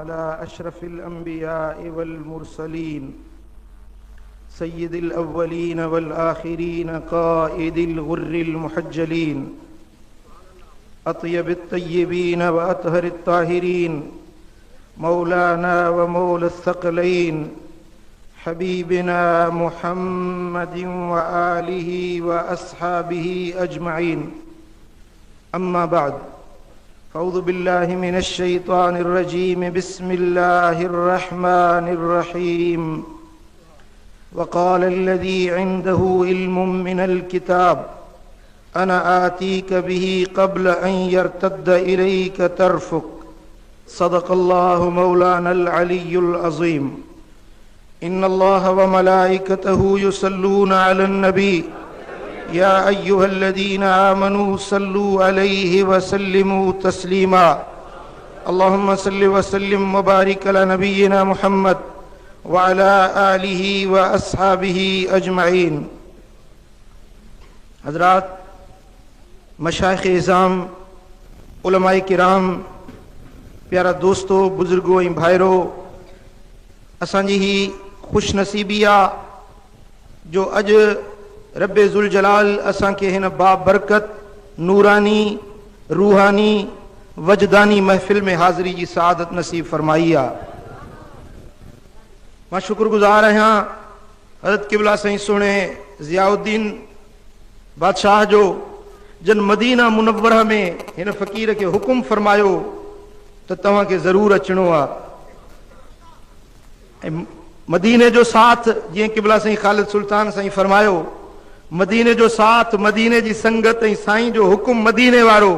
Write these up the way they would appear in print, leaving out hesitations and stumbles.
على أشرف الأنبياء والمرسلين سيد الأولين والآخرين قائد الغر المحجلين أطيب الطيبين وأطهر الطاهرين مولانا ومولى الثقلين حبيبنا محمد وآله وأصحابه أجمعين. أما بعد، أعوذ بالله من الشيطان الرجيم. بسم الله الرحمن الرحيم. وقال الذي عنده علم من الكتاب أنا آتيك به قبل أن يرتد إليك طرفك. صدق الله مولانا العلي العظيم. إن الله وملائكته يصلون على النبي يا أيها الذين آمنوا صلوا عليه وسلموا تسليما. اللهم صل وسلم وبارك على نبينا محمد وعلى آله وأصحابه أجمعين. हज़रात, मशाइख़ इज़ाम, उलमाए किराम, प्यारा दोस्तों, बुजुर्गों ऐं भाइरो, असांजी ही खुश नसीबी आहे जो अॼु रब्बे ज़ुल जलाल असांखे हिन बाबरकत नूरानी रूहानी वजदानी महफ़िल में हाज़िरी जी सआदत नसीब फरमाई आहे। मां शुक्रगुज़ार आहियां हज़रत क़िबला साईं सुहिणे ज़ियाउद्दीन बादशाह जो, जन मदीना मुनव्वरा में हिन फ़क़ीर खे हुकुम फरमायो त तव्हांखे ज़रूरु अचणो आहे। ऐं मदीने जो साथ, जीअं क़िबला साईं ख़ालिद सुल्तान साईं फरमायो, मदीने जो साथ, मदीने जी संगत ऐं साईं जो हुकुम मदीने वारो।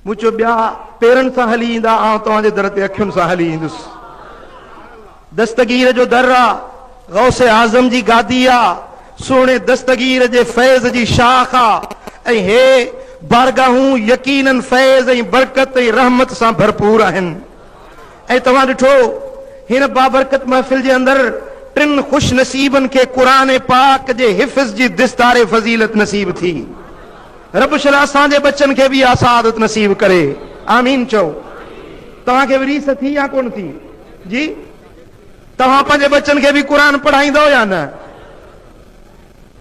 मूं चयो ॿिया पेरनि सां हली ईंदा, आउं तव्हांजे दर ते अखियुनि सां हली ईंदुसि। दस्तगीर जो दर आहे, गौसे आज़म जी गादी आहे, सोने दस्तगीर जे फैज़ जी शाख आहे। ऐं हे बारगाहूं यकीनन फैज़ ऐं बरकत ऐं रहमत सां भरपूर आहिनि। ऐं तव्हां ॾिठो हिन बाबरकत महफ़िल जे अंदरि टिन खुश नसीबन के कुरान पाक जे हिफ़्ज़ जी दिस्तारे फज़ीलत नसीब थी। रब शला असांजे बच्चन के भी आसादत नसीब करे। आमीन चओ। तव्हांखे बि रीस थी या कोन थी? जी, तव्हां पंहिंजे बच्चन के भी कुरान पढ़ाईंदो या न?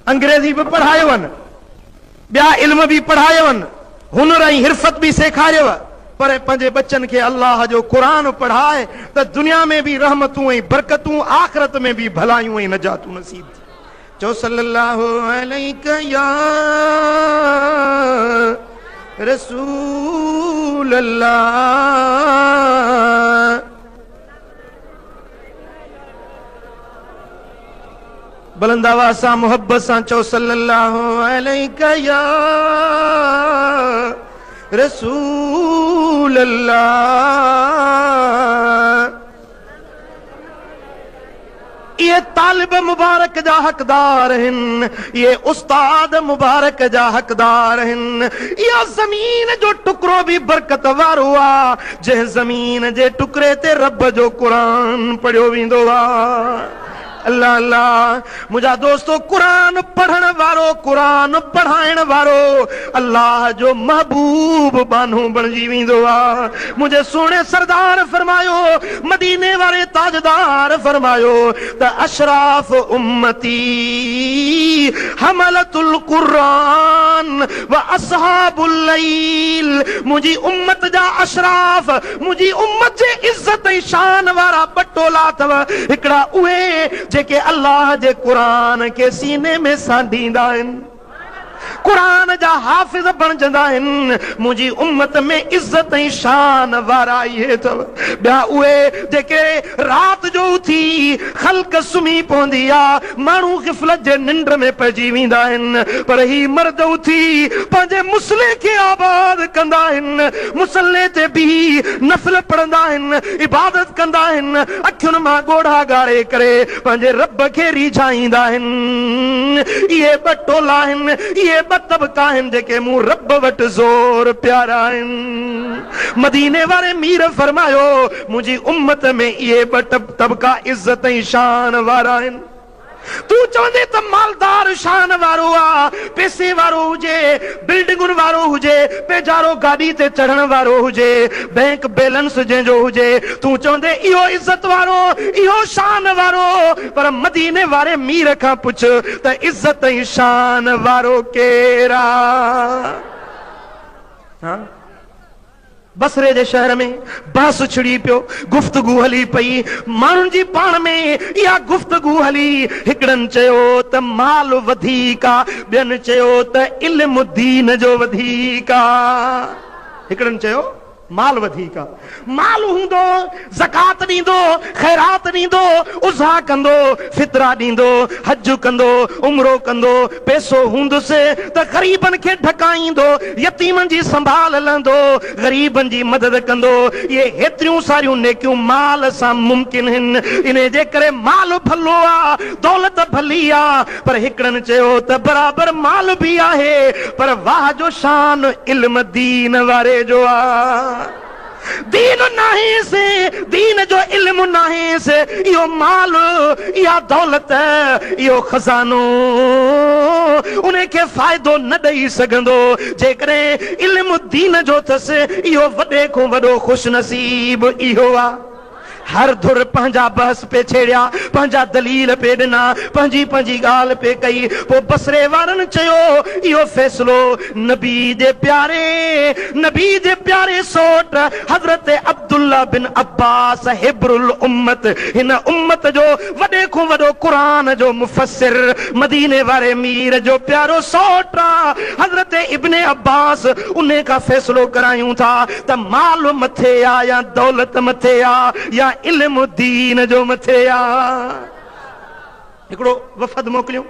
अंग्रेजी भी पढ़ायोवनि, ॿिया इल्म भी पढ़ायोवनि, हुनर ऐं हिरफत भी सेखारियव, पर पंहिंजे बच्चन के अल्लाह जो कुरान पढ़ाए त दुनिया में भी रहमतूं ऐं बरकतूं, आख़िरत में भी भलायूं ऐं नजातूं नसीब थी। चओ सल्लल्लाहु अलैका या रसूल अल्लाह। बुलंद आवाज़ सां मोहब्बत सां चओ सल्लल्लाहु अलैका या रसूल अल्लाह। ये तालिब मुबारक जा हकदार हिन, ये उस्ताद मुबारक जा हकदार हिन। या ज़मीन जो टुकरो भी बरकत वारो आ, जंहिं ज़मीन जे टुकरे ते रब जो कुरान पढ़ियो वेंदो आ। अल्लाह अल्लाह। मुझा दोस्तों, कुरान पढ़ण वारो, कुरान पढ़ाइण वारो अल्लाह जो महबूब बानो बणजी वेंदो आ। मुझे सोने सरदार फरमायो, मदीने वाले ताजदार फरमायो त अशराफ उम्मती हमलतुल कुरान व असहाबुल लैल। मुझी उम्मत जा अशराफ, मुझी उम्मत जे इज्जत ऐं शान वारा बटोला अथव हिकड़ा उहे जेके अल्लाह जे कुरान के सीने में सांढींदा आहिनि, कुरान जा हाफ़िज़ बणजंदा आहिनि। मुंहिंजी उम्मत में इज्जत ऐं शान वारा इहे अथव। ॿिया उहे जेके राति जो उथी ख़ल्क़ सुम्ही पवंदी आहे, माण्हू ग़िफ़लत जे निंड में पइजी वेंदा आहिनि, पर ही मर्द उथी पंहिंजे मुसले खे आबाद कंदा आहिनि, मुसले ते बीही नफ़िल पढ़ंदा आहिनि, इबादत कंदा आहिनि, अखियुनि मां ॻोढ़ा ॻारे करे पंहिंजे रब खे रिझाईंदा आहिनि। इहे ॿ टोला आहिनि, इहे ॿ तबका आहिनि जेके मूं रब वटि ज़ोर प्यारा आहिनि। मदीने वारे मीर फरमायो, मुंहिंजी उम्मत में इहे ॿ तबका इज़त ऐं शान वारा आहिनि। तू चवंदे त मालदार शान वारो आ, पैसे वारो हुजे, बिल्डिंगुनि वारो हुजे, पेजारो गाड़ी ते चढ़ण वारो हुजे, बैंक बैलेंस जंहिंजो हुजे, तू चवंदे इहो इज्जत वारो, इहो शान वारो। पर मदीने वारे मीर खां पुछ त इज्जत ऐं शान वारो केरु आ? हाँ? बसरे जे शहर में बहस छिड़ी पियो, गुफ्तगू हली पई, माण्हुनि जी पाण में इहा गुफ्तगू हली। हिकिड़नि चयो त माल वधीक आ, ॿियनि चयो त इल्म दीन जो वधीक आ। हिकिड़नि चयो माल वधीक आ, माल हूंदो ज़कात ॾींदो, ख़ैरात ॾींदो, उज़ा कंदो, फितरा ॾींदो, हज कंदो, उमरो कंदो, पैसो हूंदुसि त ग़रीबनि खे ढकाईंदो, यतीमनि जी संभाल लंदो, ग़रीबनि जी मदद कंदो। ये हेतिरियूं सारियूं नेकियूं माल सां मुमकिन आहिनि। इन जे करे माल भलो आ, दौलत भली आ। पर हिकिड़नि चयो त बराबरि माल बि आहे, पर वाह जो शान इल्म दीन वारे जो आ। दीन नाहे से, दीन जो इल्म नाहे से, इहो माल, इहा दौलत, इहो खजानो उन्हें के फ़ाइदो न ॾेई सघंदो जेकॾहिं इल्म दीन जो अथसि। इहो वॾे खां वॾो ख़ुशि नसीब इहो आहे। हर धुर पंहिंजा बहस पे छेड़िया, पंहिंजा दलील पे ॾिना, पंहिंजी पंहिंजी ॻाल्हि पे कई। पोइ बसरे वारनि चयो इहो फ़ैसिलो नबी जे प्यारे सोट हज़रत अब्दुल्ला बिन अब्बास हिब्रुल उम्मत, हिन उम्मत जो वॾे खां वॾो क़ुरान जो मुफ़स्सिर, मदीने वारे मीर जो प्यारो सोट हज़रत इब्ने अब्बास, उन खां फ़ैसिलो करायूं था त माल मथे आ या दौलत मथे आ या इल्म दीन जो मथे आ। हिकिड़ो वफ़द मोकिलियूं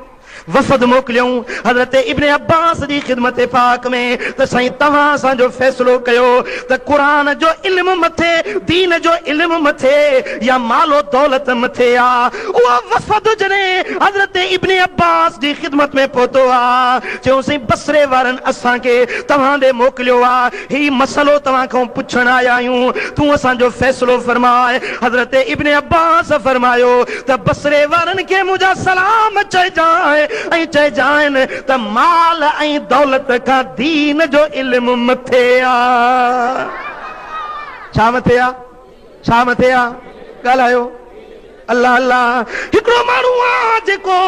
हज़रत इब्ने अब्बास जी ख़िदमत पाक में त साईं तव्हां असांजो फ़ैसिलो कयो त क़ुरान जो इल्म मथे, दीन जो इल्म मथे या मालो दौलत मथे आ। उहो वफ़द जॾहिं हज़रत इब्ने अब्बास जी ख़िदमत में पहुतो आ, चयोसीं बसरे वारनि असांखे तव्हां ॾे मोकिलियो आ, ही मसलो तव्हां खां पुछण आया आहियूं, तूं असांजो फ़ैसिलो फरमाए। हज़रत इब्ने अब्बास फरमायो त बसरे वारनि खे मुंहिंजा सलाम चइजांइ ऐं चइजांइ त माल ऐं दौलत खां दीन जो इल्म मथे आ। छा मथे आ? छा मथे आ? ॻाल्हायो। अल्लाह अल्लाह। हिकिड़ो माण्हू आहे जेको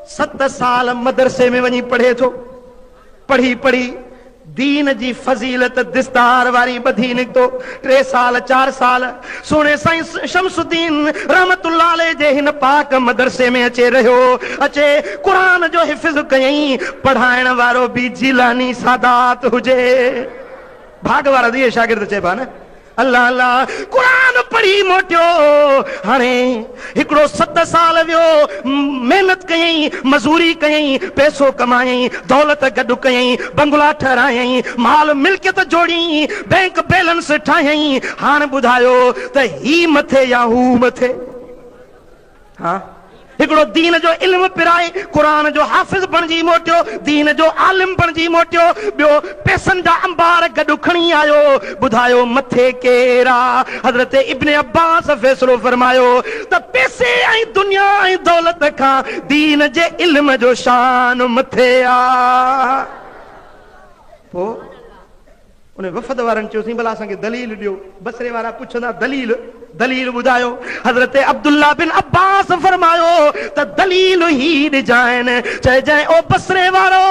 7 साल मदरसे में वञी पढ़े थो, पढ़ी पढ़ी दीन जी फज़ीलत दिस्तार वारी ॿधी निकितो। 3 साल 4 साल सोने साईं शमसुद्दीन रहमतुल्लाह अलैह जे हिन पाक मदरसे में अचे रहियो, अचे क़ुरान जो हिफ़्ज़ कयईं। पढ़ाइण वारो बि जिलानी सादात हुजे, भाग वारा दिए शागिर्द चइबा न। अल्लाह अल्लाह। क़ुरान पढ़ी मोटियो। हाणे हिकिड़ो 7 साल वियो, महिनत कयईं, मज़ूरी कयईं, पैसो कमायईं, दौलत गॾु कयईं, बंगला ठहिरायईं, माल मिल्कियत जोड़ियईं, बैंक बैलेंस ठाहियईं। हाणे ॿुधायो त ही मथे या हू मथे? हाँ, हिकिड़ो दीन जो इल्म पिराए, क़ुरान जो हाफ़िज़ बणिजी मोटियो, दीन जो आलिम बणिजी मोटियो, ॿियो पैसनि जा अंबार गॾु खणी आयो। ॿुधायो मथे केरु आहे? हज़रत इब्ने अब्बास फ़ैसिलो फरमायो त पैसे ऐं दुनिया ऐं दौलत खां दीन जे इल्म जो शान मथे आहे। पोइ उन वफ़द वारनि चयोसीं भला असांखे दलील ॾियो। बसरे वारा पुछंदा दलील ॿुधायो। हज़रत अब्दुल्ला बिन अब्बास फरमायो त दलील ही ॾिजाइनि। चइजांइ ओ बसरे वारो,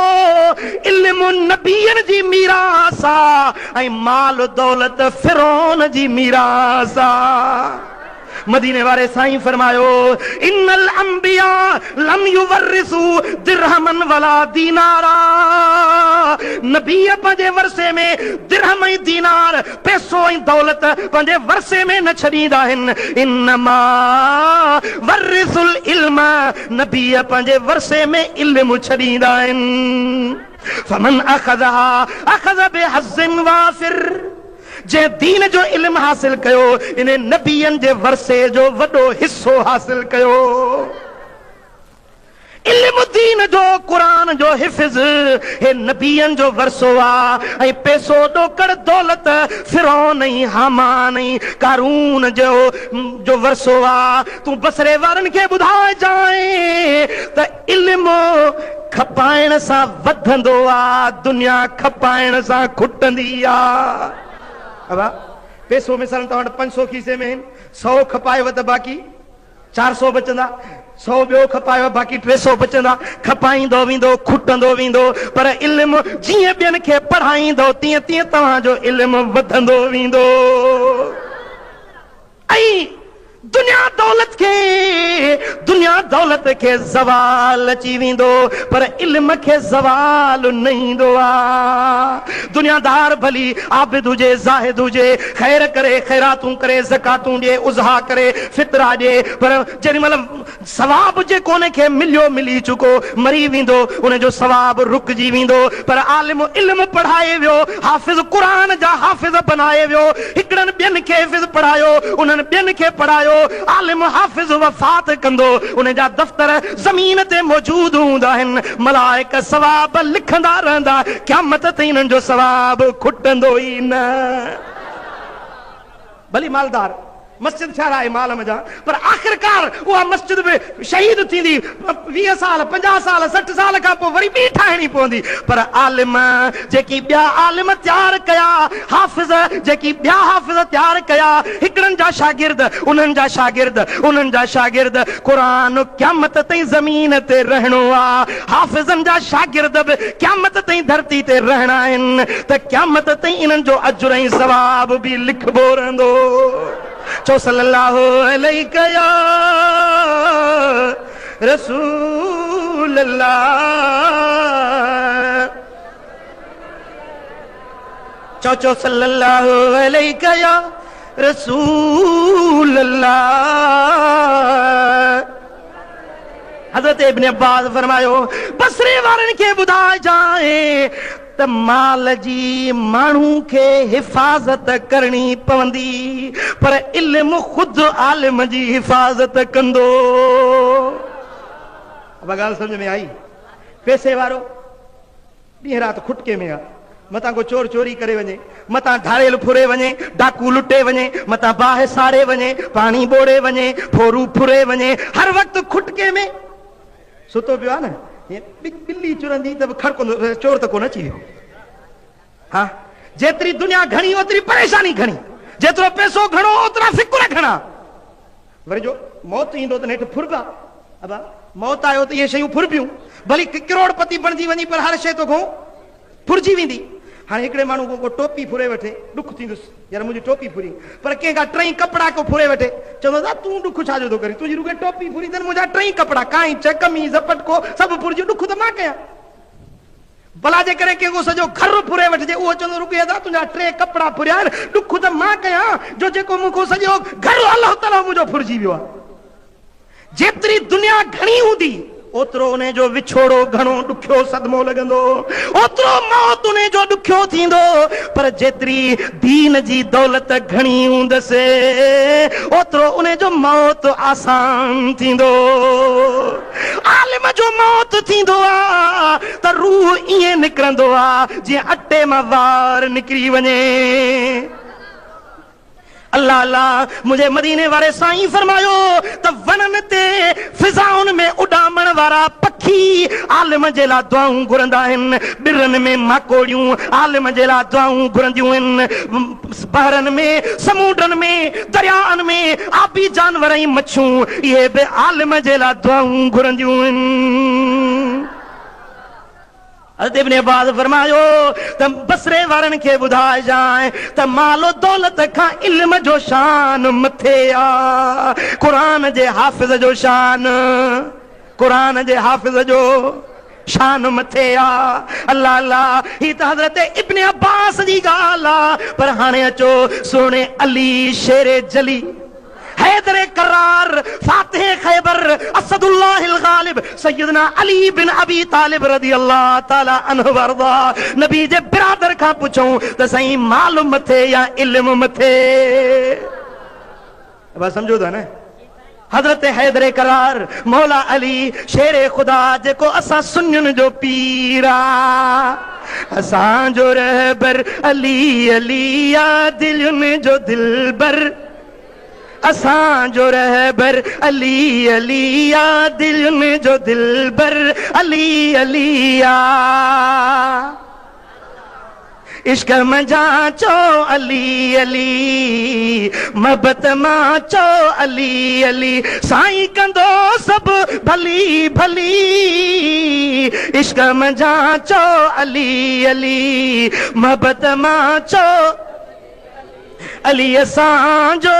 इल्म नबीअनि जी मीरास आ ऐं माल दौलत फिरौन जी मीरास आ। मदीने वारे साईं फरमायो इन्नल अंबिया लम युवर्रिसु दिरहमन वला दीनारा। नबी पंहिंजे वरसे में दिरहम ऐं दीनार, पैसो ऐं दौलत पंहिंजे वरसे में न छॾींदा आहिनि। इन्नमा वर्रिसुल इल्म, नबी पंहिंजे वरसे में इल्म छॾींदा आहिनि। फमन अखज़हा अखज़ बिहज़्ज़िन वाफ़िर। जे दीन जो इल्म हासिल कयो, इन नबियनि जे वरसे जो वॾो हिस्सो हासिल कयो। इल्म दीन जो कुरान जो हिफ़्ज़ हे नबियन जो वरसो आ ऐं पैसो ॾोकड़ दौलत फिरौन ऐं हामान ऐं कारून जो वरसो आ। तूं बसरे वारनि खे ॿुधाए जाए त इल्म खपाइण सां वधंदो आ, दुनिया खपाइण सां खुटंदी आ। अब पैसो मिसाल तव्हां वटि 500 खीसे में 100 खपाएव त बाक़ी 400 बचंदा, 100 ॿियो खपायो बाक़ी 300 बचंदा। खपाईंदो वेंदो खुटंदो वेंदो, पर इल्म जीअं ॿियनि खे पढ़ाईंदो तीअं तीअं तव्हांजो इल्म वधंदो वेंदो। ऐं दुनिया दौलत खे ज़वाल अची वेंदो, पर इल्म खे ज़वाल न ईंदो आहे। दुनियादार भली आबिद हुजे ज़ाहिद हुजे, ख़ैर करे ख़ैरातूं करे ज़कातूं ॾिए उज़हा करे फितरा ॾिए, पर जेॾी महिल सवाब जेको उनखे मिली चुको मरी वेंदो उनजो सवाब रुकिजी वेंदो। पर आलिम इल्म पढ़ाए वियो, हाफ़िज़ क़ुरान जा हाफ़िज़ बनाए वियो, हिकिड़नि ॿियनि खे हिफ़्ज़ पढ़ायो, उन्हनि ॿियनि खे पढ़ायो। आलिम हाफ़िज़ वफ़ात कंदो, उनजा दफ़्तर ज़मीन ते मौजूद हूंदा आहिनि, मलाइक सवाब लिखंदा रहंदा, क़यामत ताईं इन्हनि जो सवाब खुटंदो ई न। भली मालदार मस्जिद ठाराए माल मजा, पर आख़िरकार उहा मस्जिद में शहीद थींदी 20 साल 50 साल 60 साल खां पोइ वरी ॿी ठाहिणी पवंदी। पर आलिम जेकी ॿिया आलिम तयारु कया, हाफ़िज़ जेकी ॿिया हाफ़िज़ तयारु कया, हिकिड़नि जा शागिर्द उन्हनि जा शागिर्द क़ुरान क़यामत ताईं ज़मीन ते रहणो आहे। हाफ़िज़नि जा शागिर्द बि क़यामत ताईं धरती ते रहणा आहिनि, त क़यामत ताईं इन्हनि जो अजुर ऐं सवाब बि लिखबो रहंदो। चो सल्लल्लाहु अलैहि या रसूल अल्लाह, चो सल्लल्लाहु अलैहि या रसूल अल्लाह। हज़रत इब्न अब्बास फरमायो बसरे वारनि खे ॿुधाए जाए त माल जी माण्हू खे हिफ़ाज़त करणी पवंदी, पर इल्म ख़ुद आलिम जी हिफ़ाज़त कंदो। अब ॻाल्हि सम्झ में आई? पैसे वारो ॾींहं राति खुटके में आहे, मतां को चोर चोरी करे वञे, मतां ढारेल फुरे वञे, डाकू लुटे वञे, मतां बाहि साड़े वञे, पाणी बोड़े वञे, फोरू फुरे वञे, हर वक़्तु खुटके में सुतो पियो आहे न। बिल्ली चुरंदी त खड़को चोर त कोन अची वियो। हाँ, जेतिरी दुनिया घणी ओतिरी परेशानी घणी, जेतिरो पैसो घणो ओतिरा फिकुर घणा। वरी जो मौत ईंदो त नेठि फुरबा, अब मौत आयो त इहे शयूं फुरबियूं, भली करोड़पति बणिजी वञी पर हर शइ तो को फुरजी वेंदी। हाणे हिकिड़े माण्हू को टोपी फुरे वठे, ॾुख थींदुसि यार मुंहिंजी टोपी फुरी, पर कंहिंखां 3 कपिड़ा को फुरे वठे, चवंदो दा तूं ॾुख छाजो थो करी, तुंहिंजी रुॻे टोपी फुरी अथनि, मुंहिंजा 3 कपिड़ा कांच कमीज़ पटको सभु फुरिजी, ॾुख त मां कयां। भला जे करे कंहिंखो सॼो घर फुरे वठिजे, उहो चवंदो रुॻे दा तुंहिंजा 3 कपिड़ा फुरिया आहिनि, ॾुख त मां कयां जो जेको मूंखो सॼो घर अलाह ताला मुंहिंजो फुरिजी वियो आहे। जेतिरी दुनिया घणी हूंदी ओतिरो उन जो विछोड़ो घणो ॾुखियो सदमो लॻंदो, ओतिरो मौत उन जो ॾुखियो थींदो। पर जेतिरी दीन जी दौलत घणी हूंदसि ओतिरो उन जो मौत आसान थींदो। आलिम जो मौत थींदो आहे त रूह ईअं निकिरंदो आहे जीअं अटे मां वार निकिरी वञे। अल्लाह अल्लाह मुझे मदीने वारे साईं फरमायो त वनन ते फिजाउन में उडामण वारा पखी आलिम जे लाइ दुआऊं घुरंदा आहिनि, बिरनि में माकोड़ियूं आलिम जे लाइ दुआऊं घुरंदियूं आहिनि, बहरनि में समुंडनि में दरियानि में आबी जानवर ऐं मच्छूं इहे बि आलिम जे लाइ दुआऊं घुरंदियूं आहिनि। हज़रत इब्न अब्बास फरमायो त बसरे वारनि खे ॿुधाए जाए त मालो दौलत खां इल्म जो शान मथे आ। क़ुरान जे हाफ़िज़ जो शान, क़ुरान जे हाफ़िज़ जो शान मथे आ। अल्लाह अल्लाह ही त हज़रत इब्न अब्बास जी ॻाल्हि आ, पर हाणे अचो सुहिणे अली शेरे जली हैदर करार फातिह खैबर असदुल्लाहिल गालिब सैयदना अली बिन अबी तालिब रज़ी अल्लाह ताला अन्हु वरदा नबी जे बिरादर खां पुछूं त साईं मालूम मथे या इल्म मथे? अब समझो था न, हजरत हैदर करार मौला अली शेरे खुदा जेको असा सुन्युन जो पीरा असां जो रहबर अली अली या दिलुन जो दिलबर असां जो रहबर अली अली या दिलुन जो दिलबर अली अली या इश्क मजा चो अली अली महबत मां चो अली अली साईं कंदो सब भली भली इश्क मजा चो अली अली महबत मां चो अली असांजो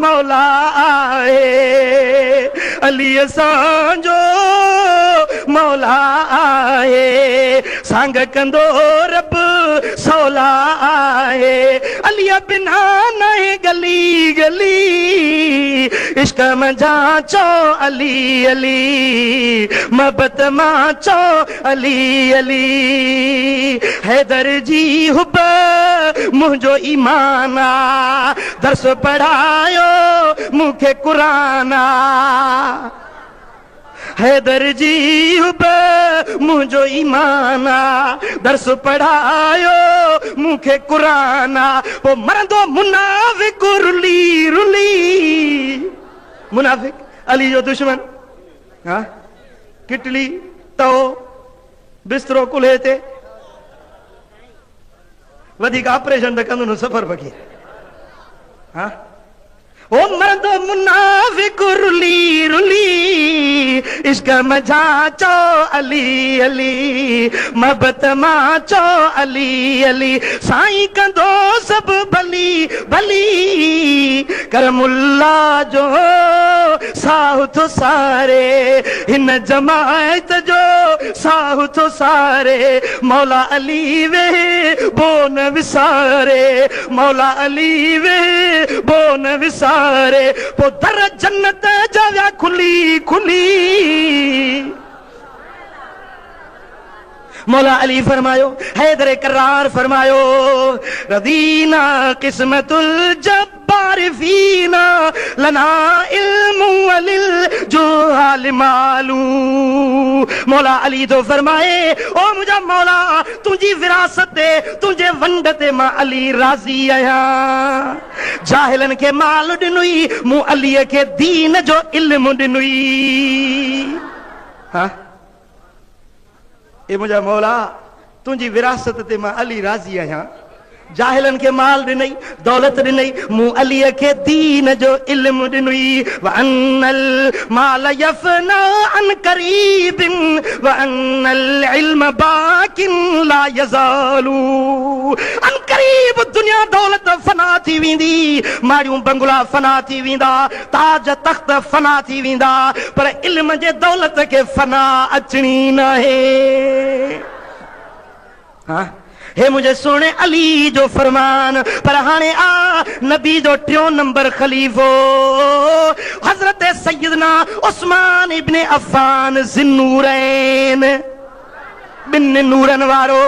मौला आहे अली असांजो मौला आहे सांग कंदो रब सौला आहे अलिया बिना नहीं गली गली इश्क मजा चो अली अली महबत मां चो अली अली हैदर जी हुब मुझो ईमाना दर्स पढ़ायो मुखे कुराना हैदर जी हुब मुझो ईमाना दर्स पढ़ायो मुखे कुराना वो मरंदो मुनाफिक रुली रुली मुनाफिक अली जो दुश्मन हाँ किटली तो बिस्तरो कुल्हे ते वधिक ऑपरेशन त कंदो न सफर फकीर हाँ ओ मरदो मुनाफिक रुली रुली इश्क मजा चो अली अली महबत मां चो अली अली साईं कंदो सब भली भली करमुल्ला जो साहु तो सारे हिन जमायत जो साहु तो सारे मौला अली वे बोन विसारे मौला अली वे बोन विसारे पो दर जन्नत जाव्या खुली खुली मौला अली फरमायो हैदर करार फरमायो रदीना किस्मतुल जब्बार फीना लना इल्मु वलिल जुहाल मालू मौला अली तो फरमाए ओ मुझा मौला तुझी विरासत दे तुझे वंड ते मां अली राजी आया जाहिलन के माल दिनुई मु अली के दीन जो इल्म दिनुई हाँ ए मुझा मौला तुझी विरासत ते मां अली राजी आया जाहिलन के माल दिनई दौलत दिनई मु अली के दीन जो इल्म दिनुई व अन्नल माल यफना अन करीबिन व अन्नल इल्म बाकिन ला यजालू अन करीब दुनिया दौलत फना थी वेंदी माड़ियूं बंगला फना थी वेंदा ताज तख्त फना थी वेंदा पर इल्म जे दौलत के फना अचणी न है हाँ हे मुझे सुने अली जो फरमान पर हाने आ नबी जो 3 नंबर खलीफो हजरत सैयदना उस्मान इब्ने अफ़्फ़ान ज़िन्नूरैन बिन नूरन वारो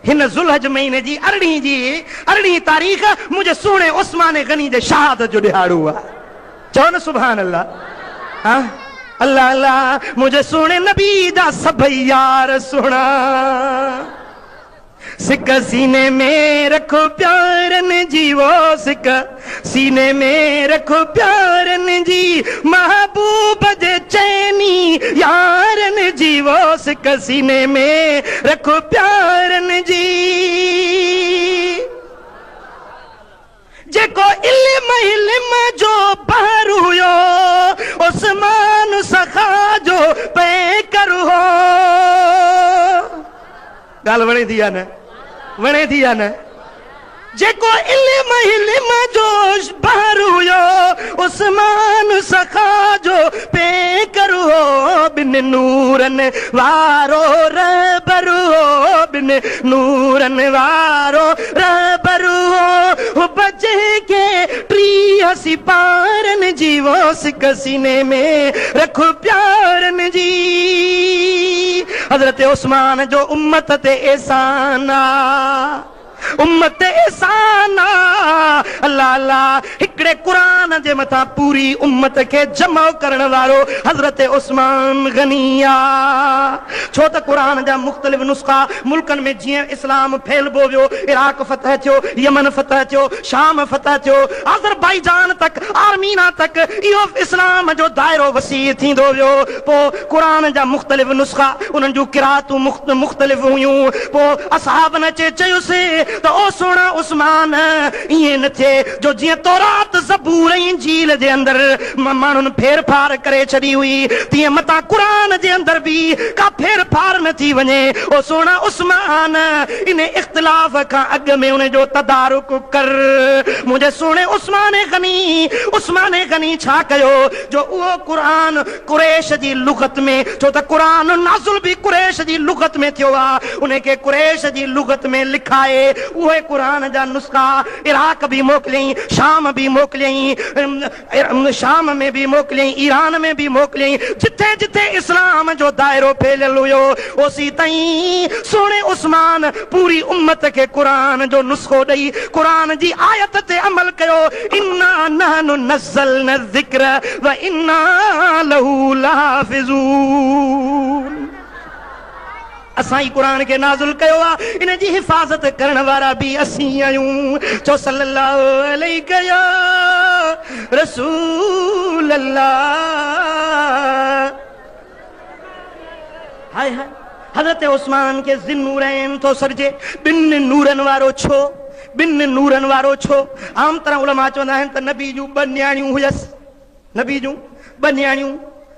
हिन ज़ुल्हज महीने जी 18 तारीख़ मुझे सुने उस्मान गनी जे शहादत जो ॾिहाड़ो आहे चओ न सुभान अल्लाह हाँ अल्लाह अल्लाह मुझे सुने नबी जा सभई यार सुना सिक सीने में रखो प्यारन जी वो सिक सीने में रखो प्यारन जी महबूब जे चैनी यारन जी वो सिक सीने में रखो प्यारन जी जेको इल्म जो बहर हुयो उस्मान सखा जो पे करो गाल वणे थी न वणे थी न जेको इल्म जो बहर हुयो उस्मान सखा जो पे करो बिन नूरन वारो रहबर हो बिन नूरन वारो रहबर हो बचे के हसी पारन जी वो सिक सीने में रखो प्यारन जी हजरत उस्मान जो उम्मत ते एहसाना उम्मत एहसान अल्लाह अल्लाह हिकड़े कुरान जे मथा पूरी उम्मत के जमा करण वारो हजरत उस्मान गनिया। छो त कुरान जा मुख्तलिफ नुस्खा मुल्कन में जीअं इस्लाम फैलबो वियो, इराक फतह थियो, यमन फतह थियो, शाम फतह थियो, अज़रबैजान तक, आर्मीना तक इहो इस्लाम जो दायरो वसी थींदो वियो। पोइ कुरान जा मुख्तलिफ नुस्खा उन्हनि जूं किरातूं मुख्तलिफ हुयूं। पोइ असहाब न चयुसि त ओ सोना उस्मान ईअं न थिए जो जीअं तौरात ज़बूर ऐं इंजील जे अंदरि माण्हुनि फेर फार करे छॾी हुई तीअं मतां कुरान जे अंदरि बि का फेर फार न थी वञे। ओ सोना उस्मान इन इख्तिलाफ खां अॻु में उन जो तदारुक कर। मुंहिंजे सुहिणे उस्मान गनी छा कयो जो उहो कुरान कुरैश जी लुगत में, छो त कुरान नाज़िल बि कुरैश जी लुगत में थियो आहे, उन खे कुरैश जी लुगत में लिखाए उहे कुरान जा नुस्खा इराक बि मोकिलियईं, शाम बि मोकिलियईं, शाम में बि मोकिलियईं, ईरान में बि मोकिलियईं, जिथे जिथे इस्लाम जो दायरो फैलियल हुयो ओसी ताईं सोने उस्मान पूरी उम्मत के कुरान जो नुस्खो ॾेई कुरान जी आयत ते अमल कयो। इन्ना नहनु नज़्ज़लना ज़िक्र व इन्ना लहू लहाफ़िज़ून। असां ई कुरान के नाज़िल कयो आहे, इन जी हिफ़ाज़त करण वारा बि असीं आहियूं। चो सल्लल्लाहु अलैहि या रसूल अल्लाह। हाय हाय हज़रत उस्मान के ज़िन्नूरैन तो सरजे, बिन नूरन वारो छो, बिन नूरन वारो छो। आम तरह उलमा चवंदा आहिनि त नबी जूं ॿ न्याणियूं हुयसि, नबी जूं ॿ न्याणियूं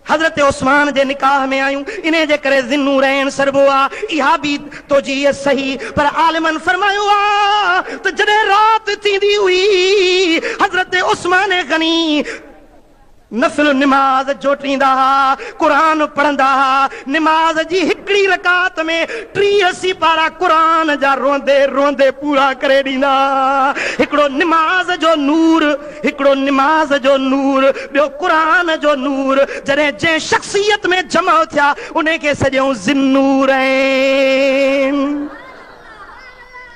हज़रत उस्मान जे निकाह में आयूं, इन जे करे ज़िन्नूरैन सरबो आहे। इहा बि तो जी सही, पर आलिमन फरमायो आहे त जॾहिं राति थींदी हुई हज़रत उस्मान गनी नफ़िल निमाज़ जोटींदा हा, कुरान पढ़ंदा हा। निमाज़ जी हिकिड़ी रकात में 83 पारा कुरान जा रोंदे रोंदे पूरा करे ॾींदा। हिकिड़ो निमाज़ जो नूर, हिकिड़ो निमाज़ जो नूर, ॿियो कुरान जो नूर जॾहिं जंहिं शख़्सियत में जमा थिया उन खे सॼो ज़िन्नूरैन।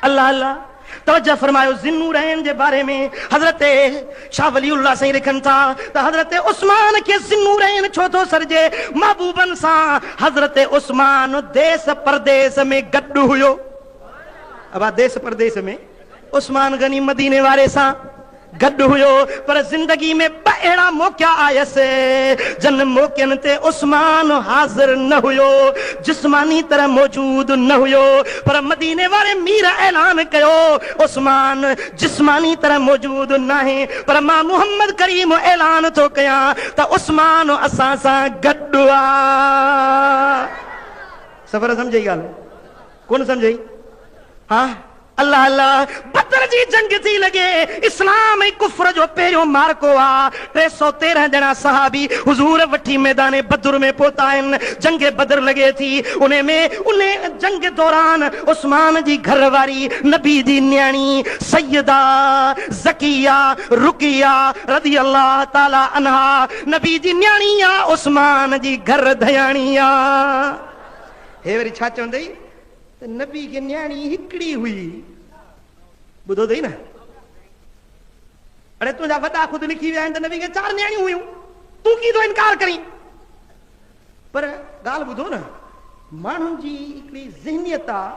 अल्लाह अल्लाह तवज्जो फरमायो। ज़िन्नूरैन जे बारे में हज़रत शाह वलीउल्लाह साईं लिखनि था त हज़रत उस्मान खे ज़िन्नूरैन छो थो सरजे, महबूबन सां हज़रत उस्मान देश परदेस में गॾु हुयो। अब देश परदेस में उस्मान गनी मदीने वारे सां गॾु हुयो, पर ज़िंदगी में ॿ अहिड़ा मौक़ा आयसि जन मौक़नि ते उस्मान हाज़िर न हुयो, जिस्मानी तरह मौजूद न हुयो, पर मदीने वारे मीर ऐलान कयो उस्मान जिस्मानी तरह मौजूद न आहे, पर मां मोहम्मद करीम ऐलान थो कयां त उस्मान असां सां गॾु आहे। सफ़र सम्झई ॻाल्हि कोन सम्झई? हा अल्लाह अल्लाह। बदर जी जंग थी लगे, इस्लाम ऐं कुफ्र जो पहिरियों मार्को आ। 313 ॼणा सहाबी हुजूर वठी मैदान बदर में पहुता आहिनि। जंग बदर लगे थी, उन जंग दौरान उस्मान जी घरवारी नबी जी न्याणी सैयदा ज़किया रुकिया रज़ी अल्लाह ताला अन्हा नबी जी न्याणी आ, उस्मान जी घर धयाणी आ। हे वरी छा चवंदई त नबी खे न्याणी हिकिड़ी हुई, ॿुधो अथई न? अड़े तुंहिंजा वॾा ख़ुदि लिखी विया आहिनि त नबी खे 4 न्याणियूं हुयूं, तूं कीअं इनकार करीं? पर ॻाल्हि ॿुधो न, माण्हुनि जी हिकिड़ी ज़हनियत आहे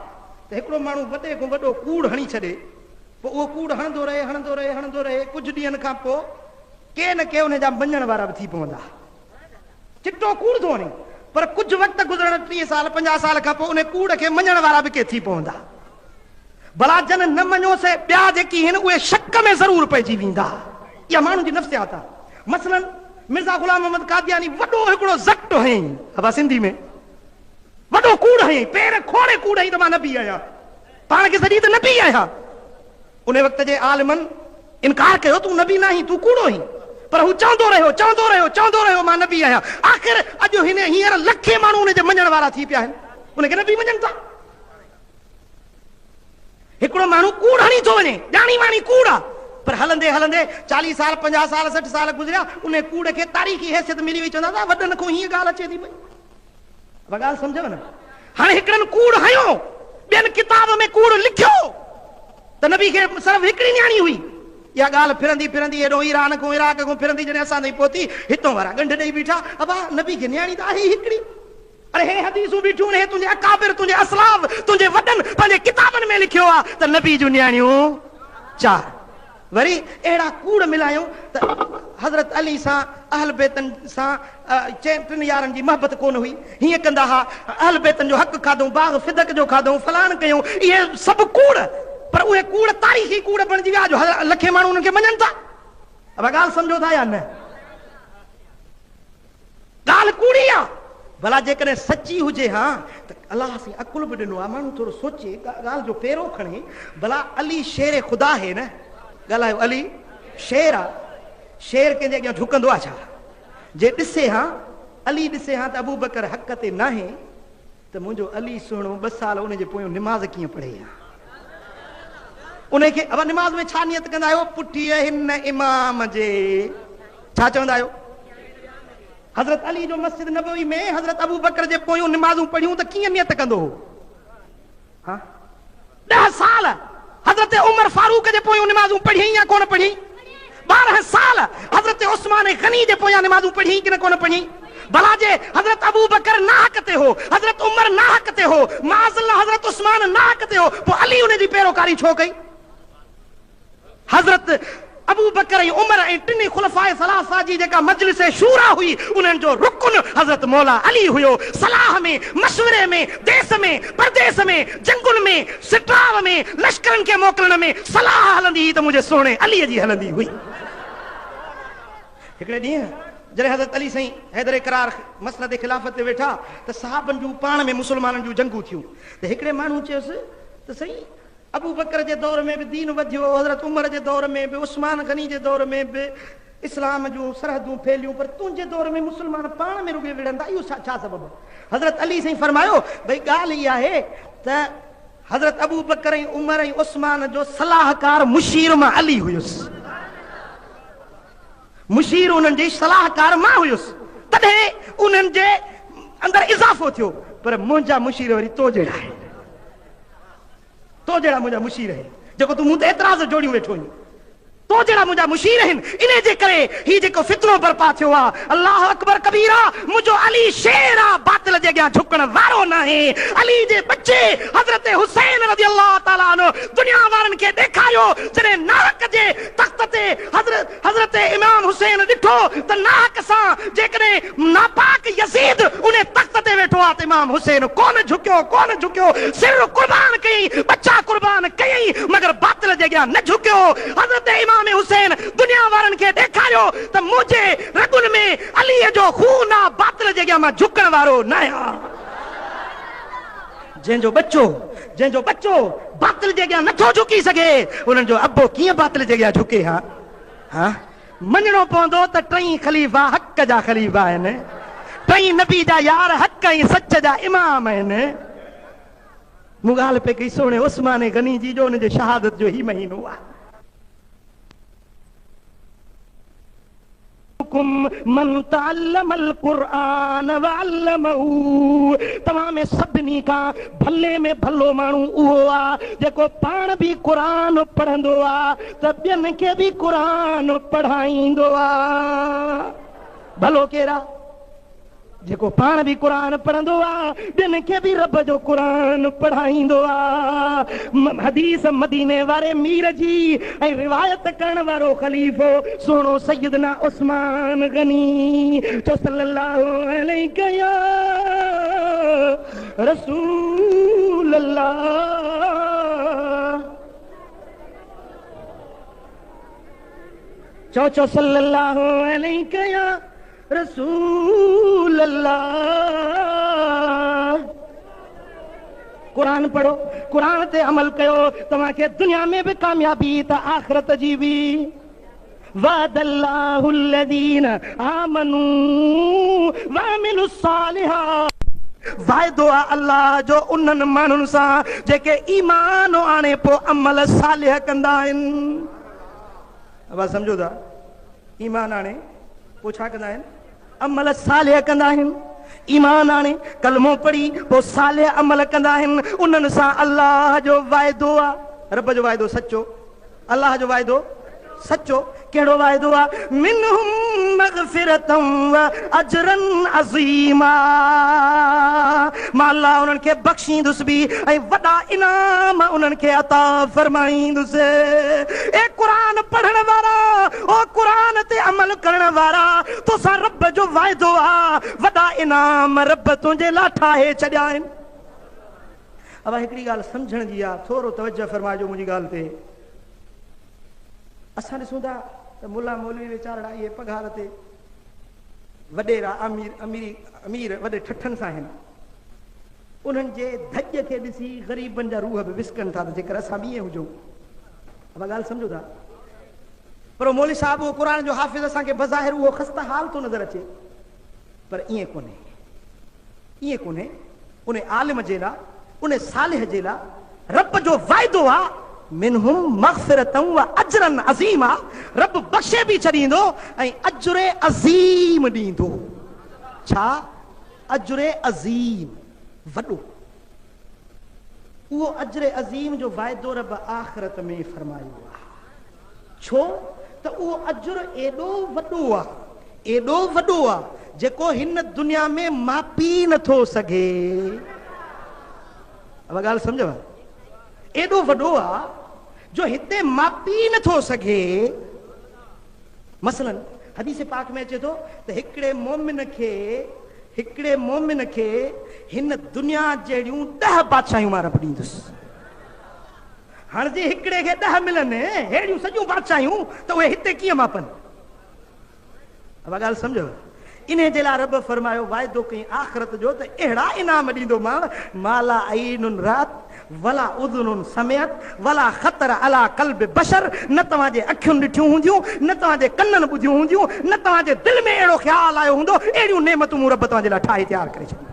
त हिकिड़ो माण्हू वॾे खां वॾो कूड़ हणी छॾे, पोइ उहो कूड़ हणंदो रहे, कुझु ॾींहंनि खां पोइ के न के हुनजा मञण वारा बि थी पवंदा। चिट्टो कूड़ थो वणे, पर कुछ वक्त गुजरण 30 साल 50 साल का उन कूड़ के मञण वारा भी के थी पवंदा। भला जन न मञो से ॿिया जेकी आहिनि उहे शक में ज़रूर पइजी वेंदा। इहा माण्हुनि जी नफ़्सियात आहे। मसलन मिर्ज़ा गुलाम मोहम्मद कादियानी वॾो हिकिड़ो ज़क्ट हयईं, अबा सिंधी में वॾो कूड़ हयईं, पेर खोड़े कूड़ हयईं त मां नबी आहियां, पाण खे सॼी त नबी आहियां। उन वक़्त जे आलिमन इनकार कयो तूं नबी न आहीं, तूं कूड़ो आहीं, पर हू चवंदो रहियो मां नबी आहियां। आख़िर अॼु हींअर लखे माण्हू हुनजे मञण वारा थी पिया आहिनि, उनखे नबी मञनि था। हिकिड़ो माण्हू कूड़ हणी थो वञे, ॼाणी वाणी कूड़ आहे, पर हलंदे हलंदे 40 साल 50 साल 60 साल गुज़रिया, उन कूड़ खे तारीख़ी हैसियत मिली वई। चवंदा था वॾनि खां हीअं ॻाल्हि अचे थी पई। ॻाल्हि सम्झव न? हाणे हिकिड़नि कूड़ हयो, ॿियनि किताब में कूड़ लिखियो, त नबी खे सिर्फ़ हिकिड़ी न्याणी हुई। इहा ॻाल्हि फिरंदी फिरंदी हेॾो ईरान खां इराक खां फिरंदी जॾहिं असां ताईं पहुती, हितां वारा ॻंढ ॾेई बीठा, अबा नबी खे न्याणी त आहे हिकिड़ी। अरे हे हदीसूं बीठियूं हे तुंहिंजे अकाबिर तुंहिंजे असलाफ तुंहिंजे वॾनि पंहिंजे किताबनि में लिखियो आहे त नबी जूं न्याणियूं 4। वरी अहिड़ा कूड़ मिलायूं त हज़रत अली सां अहल बैतनि सां 3 यारनि जी मोहबत कोन हुई, हीअं कंदा हुआ, अहल बैतनि जो हक़ खाधऊं, बाग़ फिदक जो खाधऊं, फलाण कयूं, इहे सभु कूड़। पर उहे कूड़ तारीख़ी कूड़ बणिजी विया जो लखे माण्हू उन्हनि खे मञनि था। अब ॻाल्हि सम्झो था या न? ॻाल्हि कूड़ी आहे। भला जेकॾहिं सची हुजे हा त अलाह से अकुल बि ॾिनो आहे, माण्हू थोरो सोचे ॻाल्हि जो पहिरों खणे। भला अली शेर ख़ुदा है न, ॻाल्हायो, अली शेर आहे, शेर कंहिंजे अॻियां झुकंदो आहे छा? जे ॾिसे हा अली ॾिसे हा त अबू बकर हक़ ते न आहे त मुंहिंजो अली सुहिणो 2 साल उनजे पोयों निमाज़ कीअं पढ़े हा? उनखे अब निमाज़ में छा नियत कंदा आहियो? पुठीअ हिन इमाम जे छा चवंदा आहियो? हज़रत अली जो मस्जिद नबवी में हज़रत अबू बकर जे पोयों निमाज़ूं पढ़ियूं त कीअं नियत कंदो हो? हा 10 साल हज़रत उमर फारूक जे पोयों निमाज़ूं पढ़ी या कोन पढ़ी? 12 साल हज़रत उस्मान गनी जे पोयां निमाज़ूं पढ़ी कि न कोन पढ़ी? भला जे हज़रत अबू बकर नाहक ते हो, हज़रत उमर नाहक ते हो, माज़अल्लाह हज़रत उस्मान नाहक ते हो, पोइ अली उन जी पैरोकारी छो कई? हज़रत अबू बकर ऐं उमर ऐं 3 खुलफाए सलासा जी जेका मजलिस शूरा हुई, उन्हनि जो रुकन हज़रत मौला अली हुयो। सलाह में, मशवरे में, देश में, परदेस में, जंगुल में, सिटाव में, लश्करनि खे मोकिलण में सलाह हलंदी त मुंहिंजे सोणे अलीअ जी हलंदी हुई। हिकिड़े ॾींहुं जॾहिं हज़रत अली साईं हैदर करार मसनद खिलाफ़त ते वेठा त सहाबनि जूं पाण में मुस्लमाननि जूं जंगूं थियूं। त हिकिड़े माण्हू चयोसि त साईं अबू बकर जे दौर में बि दीन वधियो, हज़रत उमर जे दौर में बि, उस्मान गनी जे दौर में बि इस्लाम जूं सरहदूं फैलियूं, पर तुंहिंजे दौर में मुस्लमान पाण में रुॻे विढ़ंदा, इहो छा सबबु? हज़रत अली साईं फरमायो भई ॻाल्हि इहा आहे त हज़रत अबू बकर ऐं उमर ऐं उस्मान जो सलाहकार मुशीर मां अली हुयुसि, मुशीर उन्हनि जी सलाहकार मां हुयुसि, तॾहिं उन्हनि जे अंदरि इज़ाफ़ो थियो। पर मुंहिंजा मुशीर वरी तो जहिड़ा आहिनि, तो जहिड़ा मुंहिंजा मुशीर आहिनि, जेको तूं मूं ते एतिराज़ जोड़ियूं वेठो आहीं, तो जहिड़ा मुंहिंजा मुशीर आहिनि। इन जे करे ही जेको फितनो बर्पा थियो आहे, अल्लाह अकबर कबीरा, मुंहिंजो अली शेर आहे, बातिल जे अॻियां झुकण वारो न आहे। अली जे बच्चे हज़रत हुसैन रज़ी अल्लाह ताला अन्हु दुनिया वारनि खे ॾेखारियो, जॾहिं नाहक जे तख़्त ते हज़रत इमाम हुसैन ॾिठो त नाहक सां जेकॾहिं नापाक यज़ीद उन तख़्त ते वेठो आहे त इमाम हुसैन कोन झुकियो, सिर कुर्बान कयईं, बच्चा कुर्बान कयईं, मगर बातिल जे अॻियां न झुकियो। हज़रत इमाम हुसैन दुनिया वारनि खे ॾेखारियो त मुंहिंजे रगुन में अलीअ जो खून आहे, बातिल जे अॻियां मां झुकण वारो न आहियां। जंहिंजो बच्चो बातिल जे अॻियां नथो झुकी सघे, उन्हनि जो अबो कीअं बातिल जे अॻियां झुके? हा मञणो पवंदो त 3 ख़लीफ़ा हक़ जा ख़लीफ़ा आहिनि, 3 नबी जा यार हक़ ऐं सच जा इमाम आहिनि। मूं ॻाल्हि पे कई सोणे उस्मान गनी जी जो हुनजे शहादत जो ही महीनो आहे। मन तअल्लमल कुरान व अल्लमहू, तमाम में सभिनी खां भले में भलो माण्हू उहो आहे जेको पाण बि क़ुरान पढ़ंदो आहे त ॿियनि खे बि क़ुरान पढ़ाईंदो आहे। भलो केरा? जेको पाण बि क़ुरान पढ़ंदो आहे, ॿियनि खे बि रब जो क़ुरान पढ़ाईंदो आहे। हदीस मदीने वारे मीर जी ऐं रिवायत करण वारो ख़लीफ़ो सोनो सैयदना उस्मान गनी जो सल्लल्लाहु अलैहि या रसूल अल्लाह, चो सल्लल्लाहु अलैहि या रसूल अल्लाह। कुरान पढ़ो, कुरान ते अमल कयो, तव्हांखे दुनिया में भी कामयाबी त आखिरत जी भी। वअदल्लाहु अल्लज़ीन आमनू वअमिलुस सालिहात, वाइदो आहे अल्लाह जो उन्हनि माण्हुनि सां जेके ईमान आणे पोइ अमल सालिह कंदा आहिनि। अब समझो था, ईमान आणे पोइ छा कंदा आहिनि? अमल सालिह कंदा आहिनि। ईमान आणे कलमो पढ़ी पोइ सालिह अमल कंदा आहिनि। उन्हनि सां अल्लाह जो वाइदो आहे। रब जो वाइदो सच्चो, अल्लाह जो वाइदो सच्चो। कहिड़ो वाइदो आहे? मिनहुम मगफिरतम व अजरन अज़ीमा, मां अल्लाह उन्हनि खे बख़्शींदुसि बि ऐं वॾा इनाम उन्हनि खे अता फरमाईंदुसि। ए क़ुरान पढ़ण वारा, ओ क़ुरान ते अमल करण वारा, तोसां रब जो वाइदो आहे, वॾा इनाम रब तुंहिंजे लाइ ठाहे छॾिया आहिनि। अब हिकिड़ी ॻाल्हि सम्झण जी आहे, थोरो तवजो फरमाइजो मुंहिंजी ॻाल्हि ते। असां ॾिसूं था त मुला मौलवी वीचारा इहे पघार ते वॾेरा अमीर वॾे ठठनि सां आहिनि, उन्हनि जे धॼ खे ॾिसी ग़रीबनि जा रूह बि विस्कनि था त जेकर असां बि ईअं हुजूं। अब ॻाल्हि सम्झो था? पर मौलवी साहिब उहो क़ुर जो हाफ़िज़ असांखे बज़ाहिर उहो ख़स्ता हाल थो नज़र अचे, पर ईअं कोन्हे, ईअं कोन्हे। उन आलिम जे लाइ, उन सालिह जे लाइ रब जो वाइदो आहे मिनहुम मग़फ़िरतम व अजरन अज़ीमा, रब बख़्शे बि छॾींदो ऐं अजरे अज़ीम ॾींदो। छा? अजरे अज़ीम, वॾो। उहो अजरे अज़ीम जो वाइदो रब आख़िरत में फरमायो आहे। छो त उहो अजर एॾो वॾो आहे, एॾो वॾो आहे जेको हिन दुनिया में मापी नथो सघे। अब ॻाल्हि सम्झव? एॾो वॾो आहे जो हिते मापी नथो सघे। मसलन हदीस पाक में अचे थो त हिकिड़े मोमिन खे हिन दुनिया जहिड़ियूं 10 बादशाहियूं मां रब ॾींदुसि। हाणे जे हिकिड़े खे 10 मिलनि अहिड़ियूं सॼियूं बादशाहियूं त उहे हिते कीअं मापनि? अब ॻाल्हि सम्झो? इन जे लाइ रब फरमायो वाइदो कई आख़िरत जो त अहिड़ा इनाम ॾींदो माला आईनुन रात वला उज़ुनुन समियत वला ख़तर अला क़ल्ब बशर, न तव्हांजे अखियुनि ॾिठियूं हूंदियूं, न तव्हांजे कननि ॿुधियूं हूंदियूं, न तव्हांजे दिलि में अहिड़ो ख़्यालु आयो हूंदो, अहिड़ियूं नेमतूं मूं रब तव्हांजे लाइ ठाहे तयारु करे छॾियूं।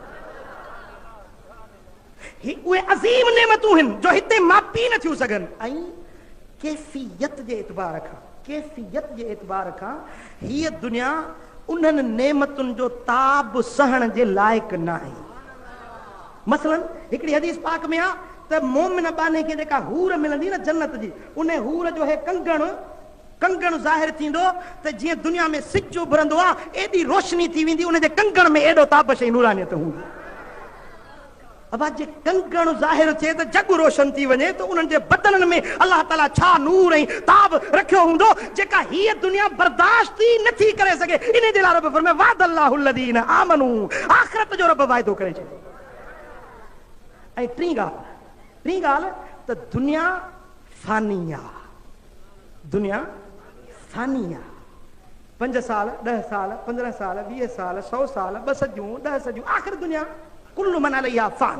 उहे अज़ीम नेमतूं आहिनि जो हिते मापी नथियूं सघनि। ऐं कैफ़ियत जे एतबार खां हीअ दुनिया उन्हनि नेमतुनि जो ताब सहण जे लाइक़ न आहे। मसलन हिकिड़ी हदीस पाक में आहे त मोमिन बाने खे जेका हूर मिलंदी न जन्नत जी, उन हूर जो हे कंगण ज़ाहिर थींदो त जीअं दुनिया में सिज उभरंदो आहे एॾी रोशनी थी वेंदी, उन जे कंगण में एॾो ताबश ऐं नूरानियत हूंदी। अब जे कंगण ज़ाहिर थिए त जग रोशन थी वञे त उन्हनि जे बदननि में अलाह ताला छा नूर ऐं ताब रखियो हूंदो जेका हीअ दुनिया बर्दाश्त ई नथी करे सघे। इन जे लाइ रब फरमाए वादल्लाहु लदीन आमनू, आख़िरत जो रब वाइदो करे छॾियो। ऐं टी ॻाल्हि त दुनिया फानी आहे, दुनिया फानी आहे। 5 साल 10 साल 15 साल 20 साल 100 साल 2 सदियूं 10 सदियूं, आख़िर दुनिया कुल्लु मन अलैहा फ़ान,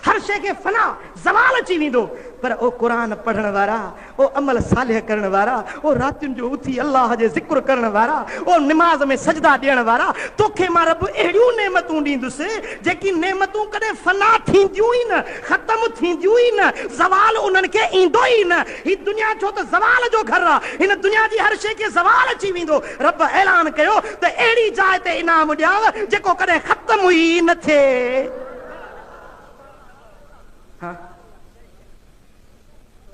हर शइ खे फना ज़वाल अची वेंदो। पर ओ क़ुरान पढ़ण वारा, ओ अमल सालिह करण वारा, ओ रातियुनि जो उथी अल्लाह जे ज़िक्र करण वारा, ओ निमाज़ में सजदा ॾियण वारा, तोखे मां रब अहिड़ियूं नेमतूं ॾींदुसि जेकी नेमतूं कॾहिं फना थींदियूं ई न, ख़तम थींदियूं ई न, ज़वाल उन्हनि खे ईंदो ई न। ही दुनिया छो त ज़वाल जो घर आहे, हिन दुनिया जी हर शइ खे ज़वाल अची वेंदो। रब ऐलान कयो त अहिड़ी जाइ ते इनाम ॾियांव जेको कॾहिं ख़तम ई न थिए। हाँ,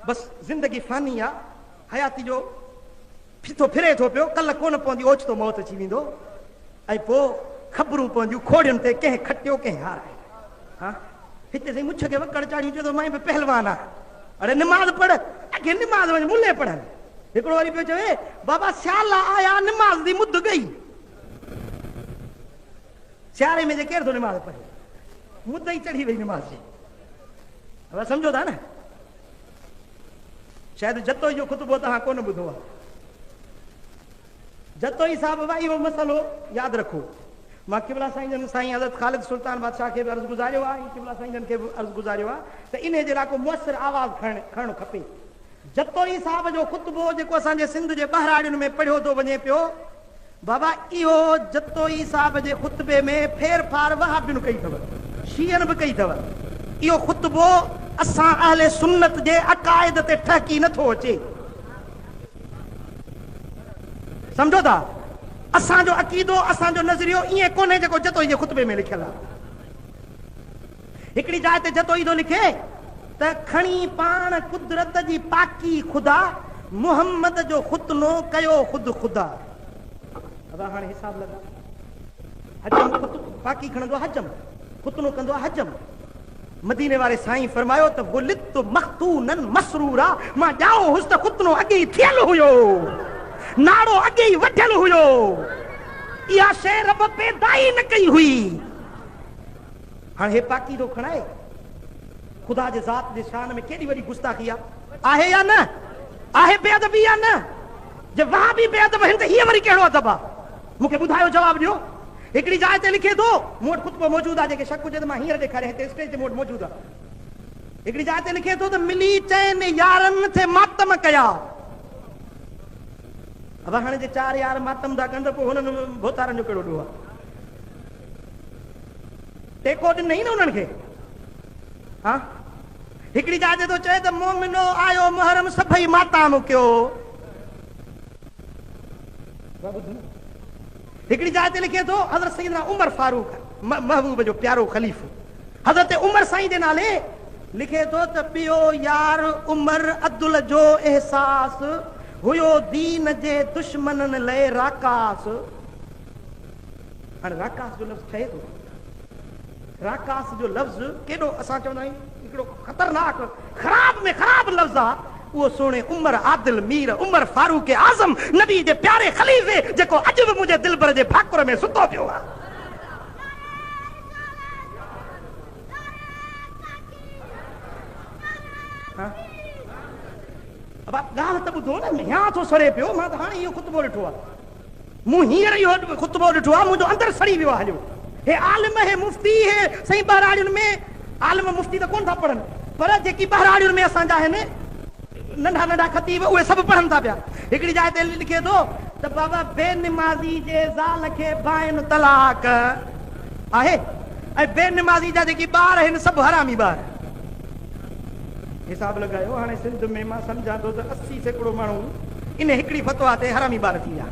बस जिंदगी फानी आहे, हयाती जो फिथो फिरे थो पियो, कल्ह कोन पवंदी ओचितो मौत अची वेंदो ऐं पोइ ख़बरूं पवंदियूं खोड़ियुनि ते, कंहिं खटियो कंहिं हारायो। हाँ, हिते साईं मुछ खे वकड़ चाढ़ियूं, चए थो मां बि पहलवान आहे। अरे निमाज़ पढ़, अॻे निमाज़ वञ मुले पढ़नि। हिकिड़ो वरी पियो चवे बाबा सियाला आया निमाज़ जी मुद गई। सियारे में जे केरु थो निमाज़ पढ़े, मुद ई चढ़ी वई निमाज़ जी। अब समझो था न? शायद जतोई जो खुतबो तव्हां कोन ॿुधो आहे। जतोई साहब भाई इहो मसलो यादि रखो। मां किबला साईं जन साईं हज़रत ख़ालिद सुल्तान बादशाह खे बि अर्ज़ु गुज़ारियो आहे, किबला साईं जन खे बि अर्ज़ु गुज़ारियो आहे त इन जे लाइ को मुअसर आवाज़ खणणु खपे। जतोई साहब जो खुतबो जेको असांजे सिंध जे ॿाहिराड़ियुनि में पढ़ियो थो वञे पियो, बाबा इहो जतोई साहब जे खुतबे में फेर फार वहाबियुनि कई अथव, शीयनि बि कई अथव। इहो खुतबो असां अहले सुन्नत जे अक़ाइद ते ठहकी नथो अचे। समझो था? असांजो अक़ीदो, असांजो नज़रियो ईअं कोन्हे जेको जतोई जे खुतबे में लिखियल आहे। हिकिड़ी जाइ ते जतोई थो लिखे त खणी पाण कुदरत जी पाकी खुदा मोहम्मद जो खुतनो कयो खुद खुदा। अब हाणे हिसाब लगा, हजम पाकी खणंदो हजम, खुतनो कंदो हजम। मदीने वारे साईं फरमायो त गुलित मखतूनन मसरूरा, मां ॼाओ हुस त खुतनो अॻे ई थियल हुयो, नाड़ो अॻे ई वठियल हुयो, इहा शइ रब पैदा ई न कई हुई। हाणे हे पाकी थो खणाए, खुदा जे ज़ात जे शान में केॾी वॾी गुस्ताखी आहे या न आहे? बेअदबी या न? जे वाह बि बेअदब आहिनि त हीअ वरी कहिड़ो अदब आहे? मूंखे ॿुधायो, जवाब ॾियो। हिकिड़ी जाइ ते लिखे थो, मूं वटि खुतबो मौजूदु आहे, जेके शक हुजे त मां हींअर ॾेखारियां, हिते स्टेज ते मूं वटि मौजूदु आहे। हिकिड़ी जाइ ते लिखे थो त मिली चइनि यारनि थे मातम कया। अब हाणे जे 4 यार मातम था कनि त पोइ हुननि भोतारनि जो कहिड़ो ॾोह आहे? टेको ॾिनई न उन्हनि खे। हा, हिकिड़ी जाइ ते थो चए त मोमिनो आयो मुहर्रम सभई माताम कयो। हिकिड़ी जाइ ते लिखे थो हज़रत सैयदना उमर फारूक महबूब जो प्यारो खलीफ़ो हज़रत उमर साईं जे नाले लिखे थो त पियो यार उमर अब्दुल जो एहसास हुयो दीन जे दुश्मननि लाइ राकास। हाणे राकास जो लफ़्ज़ ठहे थो, राकास जो लफ़्ज़ केॾो असां चवंदा आहियूं हिकिड़ो ख़तरनाक ख़राब में ख़राब लफ़्ज़ आहे। उहो सोने उमर आदिल मीर उमर फारूक आज़म नबी जे प्यारे खलीफ़े जेको अॼु बि मुंहिंजे दिलबर जे भाकुर में सुतो पियो आहे। अब ॻाल्हि त ॿुधो न, हियां थो सड़े पियो। मां त हाणे इहो ख़ुतबो ॾिठो आहे, मूं हींअर इहो ख़ुतबो ॾिठो आहे, मुंहिंजो अंदरि सड़ी वियो आहे। हलियो हे आलिम, हे मुफ़्ती, हे सही बहराड़ियुनि में आलिम मुफ़्ती त कोन था पढ़नि, पर जेकी बहराड़ियुनि में असांजा आहिनि नंढा नंढा खतीब, उहे सभु पढ़नि था पिया। हिकिड़ी जाइ ते लिखे थो त बाबा बेनिमाज़ी जे ज़ाल खे बाइन तलाक आहे, ऐं बेनिमाज़ी जा जेकी ॿार आहिनि सभु हरामी ॿार। हिसाब लॻायो, हाणे सिंध में मां सम्झां थो त 80% माण्हू इन हिकिड़ी फतवा ते हरामी ॿार थी विया।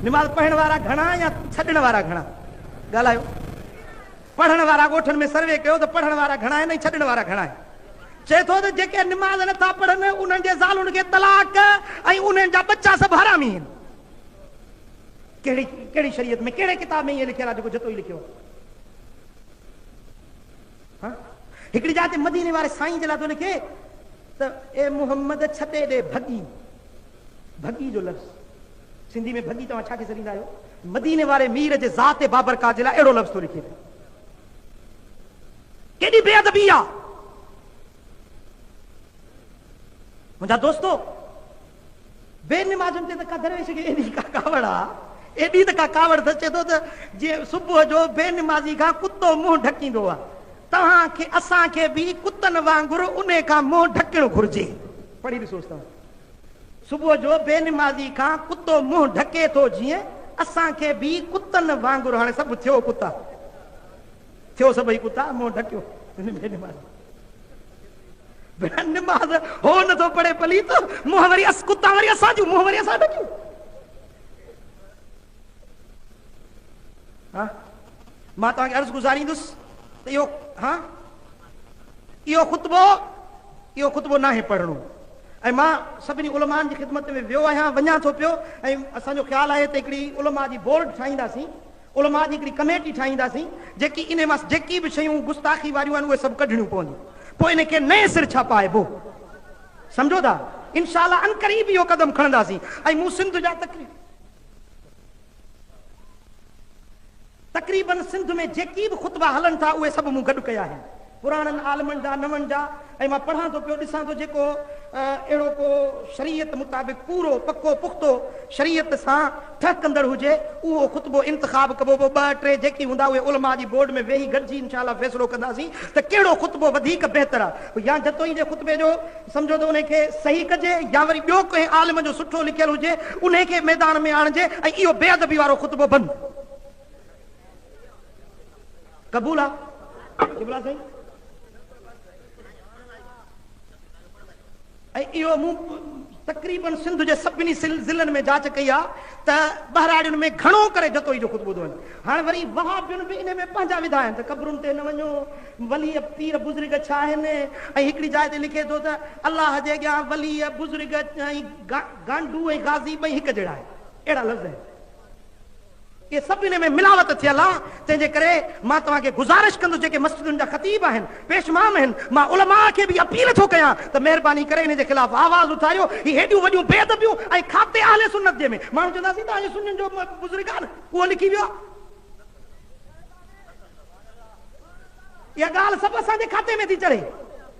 निमाज़ पढ़ण वारा घणा या छॾण वारा घणा? ॻाल्हायो। पढ़ण वारा ॻोठनि में सर्वे कयो त पढ़ण वारा घणा आहिनि ऐं छॾण वारा घणा आहिनि? चए थो त जेके निमाज़ नथा पढ़नि उन्हनि जे ज़ालुनि खे तलाक ऐं उन्हनि जा बच्चा सभु हरामी आहिनि। कहिड़ी कहिड़ी शरीयत में, कहिड़े किताब में इहे लिखियल आहे जेको जतो ई लिखियो? हिकिड़ी जाइ ते मदीने वारे साईं जे लाइ थो लिखे त ए मोहम्मद छॾे ॾे भॻी। भॻी जो लफ़्ज़ सिंधी में भॻी तव्हां छा खे सॾींदा आहियो? मदीने वारे मीर जे ज़ात बाबरकात जे लाइ अहिड़ो लफ़्ज़ थो लिखे। केॾी बेअदबी आहे मुंहिंजा दोस्तो। बेनिमाज़ुनि ते त का दरवेश खे एॾी का कावड़ आहे, एॾी त का कावड़ अचे थो त जीअं सुबुह जो बेनिमाज़ी खां कुतो मुंहुं ढकींदो आहे, तव्हांखे असांखे बि कुतनि वांगुरु उन खां मुंहुं ढकणु घुर्जे। पढ़ी ॾिसोसि तव्हां, सुबुह जो बेनिमाज़ी खां कुतो मुंहुं ढके थो जीअं असांखे बि कुतनि वांगुरु। हाणे सभु थियो कुता, थियो सभई कुता, मुंहुं ढकियो बेनिमाज़ी। निमाज़ हो नथो पढ़े पली त मुंहुं वरी कुता वरी असां जूं मुंहुं वरी असां ढकियूं। मां तव्हांखे अर्ज़ु गुज़ारींदुसि त इहो ख़ुतबो नाहे पढ़णो। ऐं मां सभिनी उलमान जी ख़िदमत में वियो आहियां, वञा थो पियो। ऐं असांजो ख़्यालु आहे त हिकिड़ी उलमा जी बोर्ड ठाहींदासीं, उलमा जी हिकिड़ी कमेटी ठाहींदासीं, जेकी इन मां जेकी बि शयूं गुस्ताखी वारियूं आहिनि उहे सभु कढणियूं पवंदियूं, पोइ इनखे नए सिर छा पाइबो। सम्झो था? इंशाअल्लाह अनकरीब इहो कदम खणंदासीं। ऐं मूं सिंध जा तक़रीबन सिंध में जेकी बि ख़ुतबा हलनि था उहे सभु मूं गॾु कया आहिनि, पुराणनि आलमनि जा, नवनि जा। ऐं मां पढ़ां थो पियो, ॾिसां थो जेको अहिड़ो को शरीयत मुताबिक़ पूरो पको पुख़्तो शरीयत सां ठहकंदड़ हुजे उहो ख़ुतबो इंतिखाब कबो। 2-3 जेकी हूंदा उहे उलमा जी बोर्ड में वेही गॾिजी इंशाअल्लाह फ़ैसिलो कंदासीं त कहिड़ो ख़ुतबो वधीक बहितर आहे। या जतोई जे ख़ुतबे जो सम्झो त उनखे सही कजे, या वरी ॿियो कंहिं आलिम जो सुठो लिखियलु हुजे उनखे मैदान में आणिजे ऐं इहो बेअदबी वारो ख़ुतबो बंदि। क़बूल आहे साईं? ऐं इहो मूं तकरीबन सिंध जे सभिनी ज़िलनि में जांच कई आहे त बहराड़ियुनि में घणो करे जतोई जो ख़ुद ॿुधो आहिनि। हाणे वरी वहाबियुनि बि इन में पंहिंजा विधा आहिनि त क़बरुनि ते न वञो, वली पीर बुज़ुर्ग छा आहिनि। ऐं हिकिड़ी जाइ ते लिखे थो त अलाह जे अॻियां वली बुज़ुर्ग ऐं गांडू ऐं गाज़ी ॿई हिकु जहिड़ा आहिनि। अहिड़ा लफ़्ज़ आहिनि। ये सभिनी में मिलावट थियल आहे। तंहिंजे करे मां तव्हांखे गुज़ारिश कंदुसि जेके मस्जिदुनि जा ख़तीब आहिनि, पेशमाम आहिनि, मां उलमा खे बि अपील थो कयां त महिरबानी करे इन जे ख़िलाफ़ आवाज़ उथारियो। ही हेॾियूं वॾियूं बेअदबियूं ऐं खाते अहले सुन्नत जे में माण्हू चवंदासीं तव्हांजे सुन्नियुनि जो बुज़ुर्ग आहे न उहो लिखी वियो आहे। इहा ॻाल्हि सभु असांजे खाते में थी चढ़े।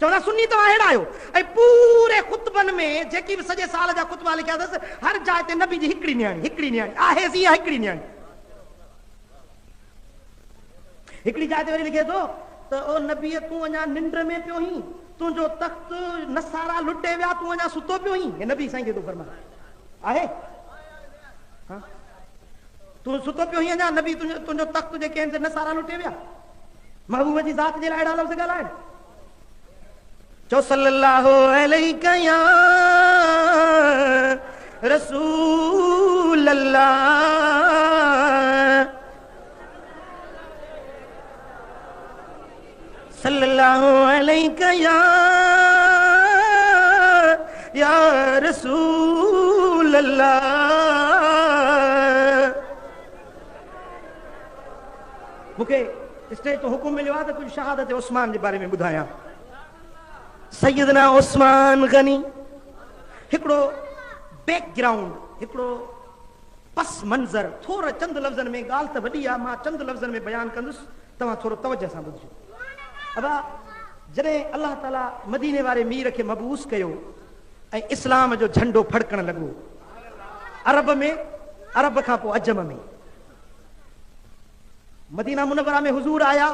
चवंदा सुन्नी तव्हां अहिड़ा आहियो। ऐं पूरे ख़ुतबनि में जेकी बि सॼे साल जा ख़ुतबा लिखिया अथसि हर जाइ ते नबी जी हिकिड़ी न्याणी आहे सी हिकिड़ी न्याणी। हिकिड़ी जाइ ते वरी लिखे थो त ओ नबी तूं अञा निंड में पियो ही, तुंहिंजो तख़्त नसारा लुटे विया, तूं अञा सुतो पियो ही। हे नबी साईं खे थो फरमाए आहे। तूं सुतो पियो ही अञा, नबी तुंहिंजो तख़्त जेके आहिनि नसारा लुटे विया। महबूब जी ज़ात जे लाइ अहिड़ा लफ़्ज़ ॻाल्हाइनि। चओ सल्लल्लाहु अलैका या रसूल अल्लाह, सल्लल्लाहु अलैका या रसूल अल्लाह। मूंखे स्टेज तो हुकुम मिलियो आहे त कुझु शहादत उस्मान जे बारे में ॿुधायां। सैयदना उस्मान गनी हिकिड़ो बैकग्राउंड, हिकिड़ो पस मंज़र, थोरा चंद लफ़्ज़नि में, ॻाल्हि त वॾी आहे, मां चंद लफ़्ज़नि में बयानु कंदुसि, तव्हां थोरो तवजह सां ॿुधिजो। अबा जॾहिं अलाह ताला मदीने वारे मीर खे मबूस कयो ऐं इस्लाम जो झंडो फड़कण लॻो अरब में, अरब खां पोइ अजम में, मदीना मुनव्वरा में हुज़ूर आया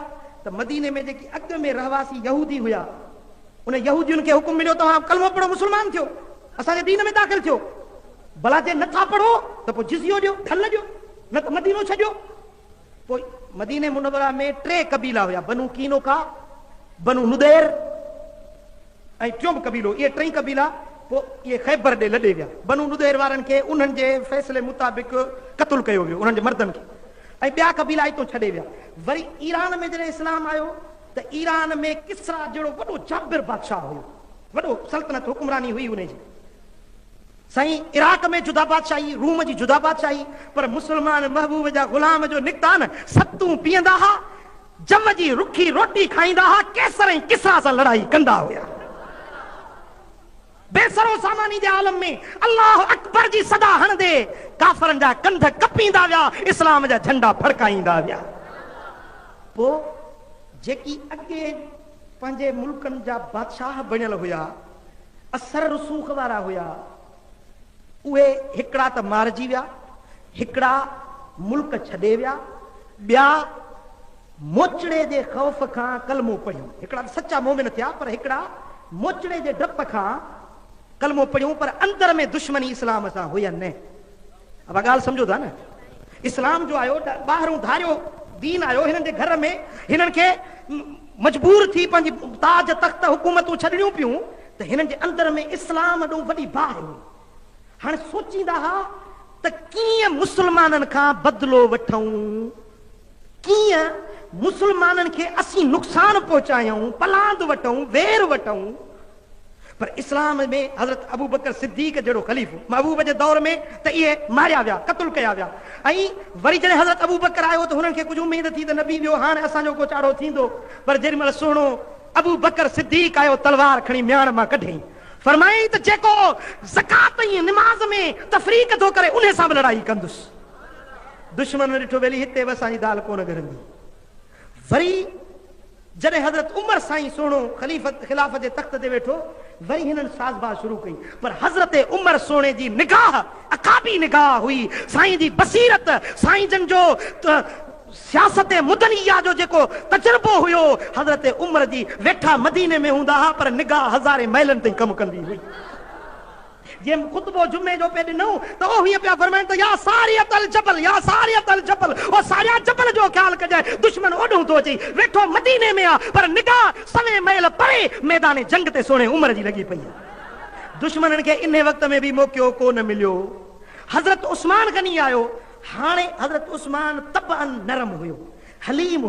त मदीने में जेकी अॻु में रहवासी यहूदी हुआ, उन यहूदियुनि खे हुकुम मिलियो तव्हां कलमो पढ़ो, मुस्लमान थियो, असांजे दीन में दाख़िल थियो। भला जे नथा पढ़ो त पोइ जिज़ियो ॾियो, ढल ॾियो, न त मदीनो छॾियो। पोइ मदीने मुनव्वरा में 3 कबीला हुया, बनु कीनोका, बनु नुदैर ऐं टियों कबीलो। इहे 3 कबीला पोइ इहे ख़ैबर ॾे लॾे विया। बनु नुदैर वारनि खे उन्हनि जे फ़ैसिले मुताबिक़ क़त्ल कयो वियो, उन्हनि जे मर्दनि खे, ऐं ॿिया कबीला हितां छॾे विया। वरी ईरान में जॾहिं इस्लाम आयो त ईरान में किसरा जहिड़ो वॾो जाबिर बादशाह हुयो, वॾो सल्तनत हुकुमरानी हुई उनजी। साईं इराक में जुदा बादशाही, रूम जी जुदा बादशाही, पर मुस्लमान महबूब जा ग़ुलाम जो निकिता न, सतूं पीअंदा हुआ, जम जी रुखी रोटी खाईंदा हुआ, केसर ऐं किसरा सां लड़ाई कंदा हुया। बेसरो सामानी जे आलम में अल्लाह अकबर जी सदा हणंदे काफ़रनि जा कंध कपींदा विया, इस्लाम जा झंडा फड़काईंदा विया। पोइ जेकी अॻे पंहिंजे मुल्कनि जा बादशाह बणियल हुया, असर रसूख वारा हुया, उहे हिकिड़ा त मारिजी विया, हिकिड़ा मुल्क छॾे विया, ॿिया मोचड़े जे ख़ौफ़ खां कलमो पढ़ियूं। हिकिड़ा सचा मोमिन थिया, पर हिकिड़ा मोचड़े जे डप खां कलमो पढ़ियूं, पर अंदर में दुश्मनी इस्लाम सां हुयनि न। अब ॻाल्हि सम्झो था न, इस्लाम जो आयो ॿाहिरों धारियो दीन आयो, हिननि जे घर में हिननि खे मजबूर थी पंहिंजी ताज तख़्त हुकूमतूं छॾणियूं पियूं, त हिननि जे अंदर में इस्लाम ॾों वॾी बाहि हुई। हाणे सोचींदा हुआ त कीअं मुस्लमाननि खां बदिलो वठूं, कीअं मुस्लमाननि खे असीं नुक़सान पहुचायूं, पलांद वठूं, वेर वठूं। पर इस्लाम में हज़रत अबू बकर सिद्दीक़ जहिड़ो ख़लीफ़ो महबूब जे दौर में त इहे मारिया विया, क़त्ल कया विया। ऐं वरी जॾहिं हज़रत अबू बकर आयो त हुननि खे कुझु उमेद थी त नबी वियो, हाणे असांजो को चाड़ो थींदो। पर जेॾी महिल सुहिणो अबू बकर सिद्दीक़ आयो, तलवार खणी म्याण मां कढई, फरमाई त जेको ज़कात ऐं निमाज़ में तफ़रीक़ थो करे, उन सां बि लड़ाई कंदुसि। दुश्मन ॾिठो वेली हिते बि असांजी दाल कोन घरंदी। वरी जॾहिं हज़रत उमर साईं सुहिणो ख़िलाफ़त जे तख़्त ते वेठो, वरी हिननि साज़बाज़ शुरू कई। पर हज़रत उमर सोणे जी निगाह अकाबी निगाह हुई, साईं जी बसीरत, साईं जन जो सियासत मुदनिया जो जेको तजुर्बो हुयो, हज़रत उमर जी वेठा मदीने में हूंदा हुआ, पर निगाह हज़ारे महलनि ताईं कमु कंदी हुई। जे ख़ुतबो जुमे जो पे ॾिनो त ओ हीअं पिया फरमाइनि त या सारियत अल जबल, या सारियत अल जबल, ओ सारिया जबल जो ख्याल कजाए, दुश्मन ओॾों थो अचे, वेठो मदीने में आहे, पर निगाह सवे महल परे मैदान जंग ते सोणे उमर जी लॻी पई आहे। दुश्मन के इन वक्त में भी मौको कोन मिलियो। हजरत उस्मान गनी आयो। हाणे हजरत उस्मान तबअन नरम हुयो, हलीम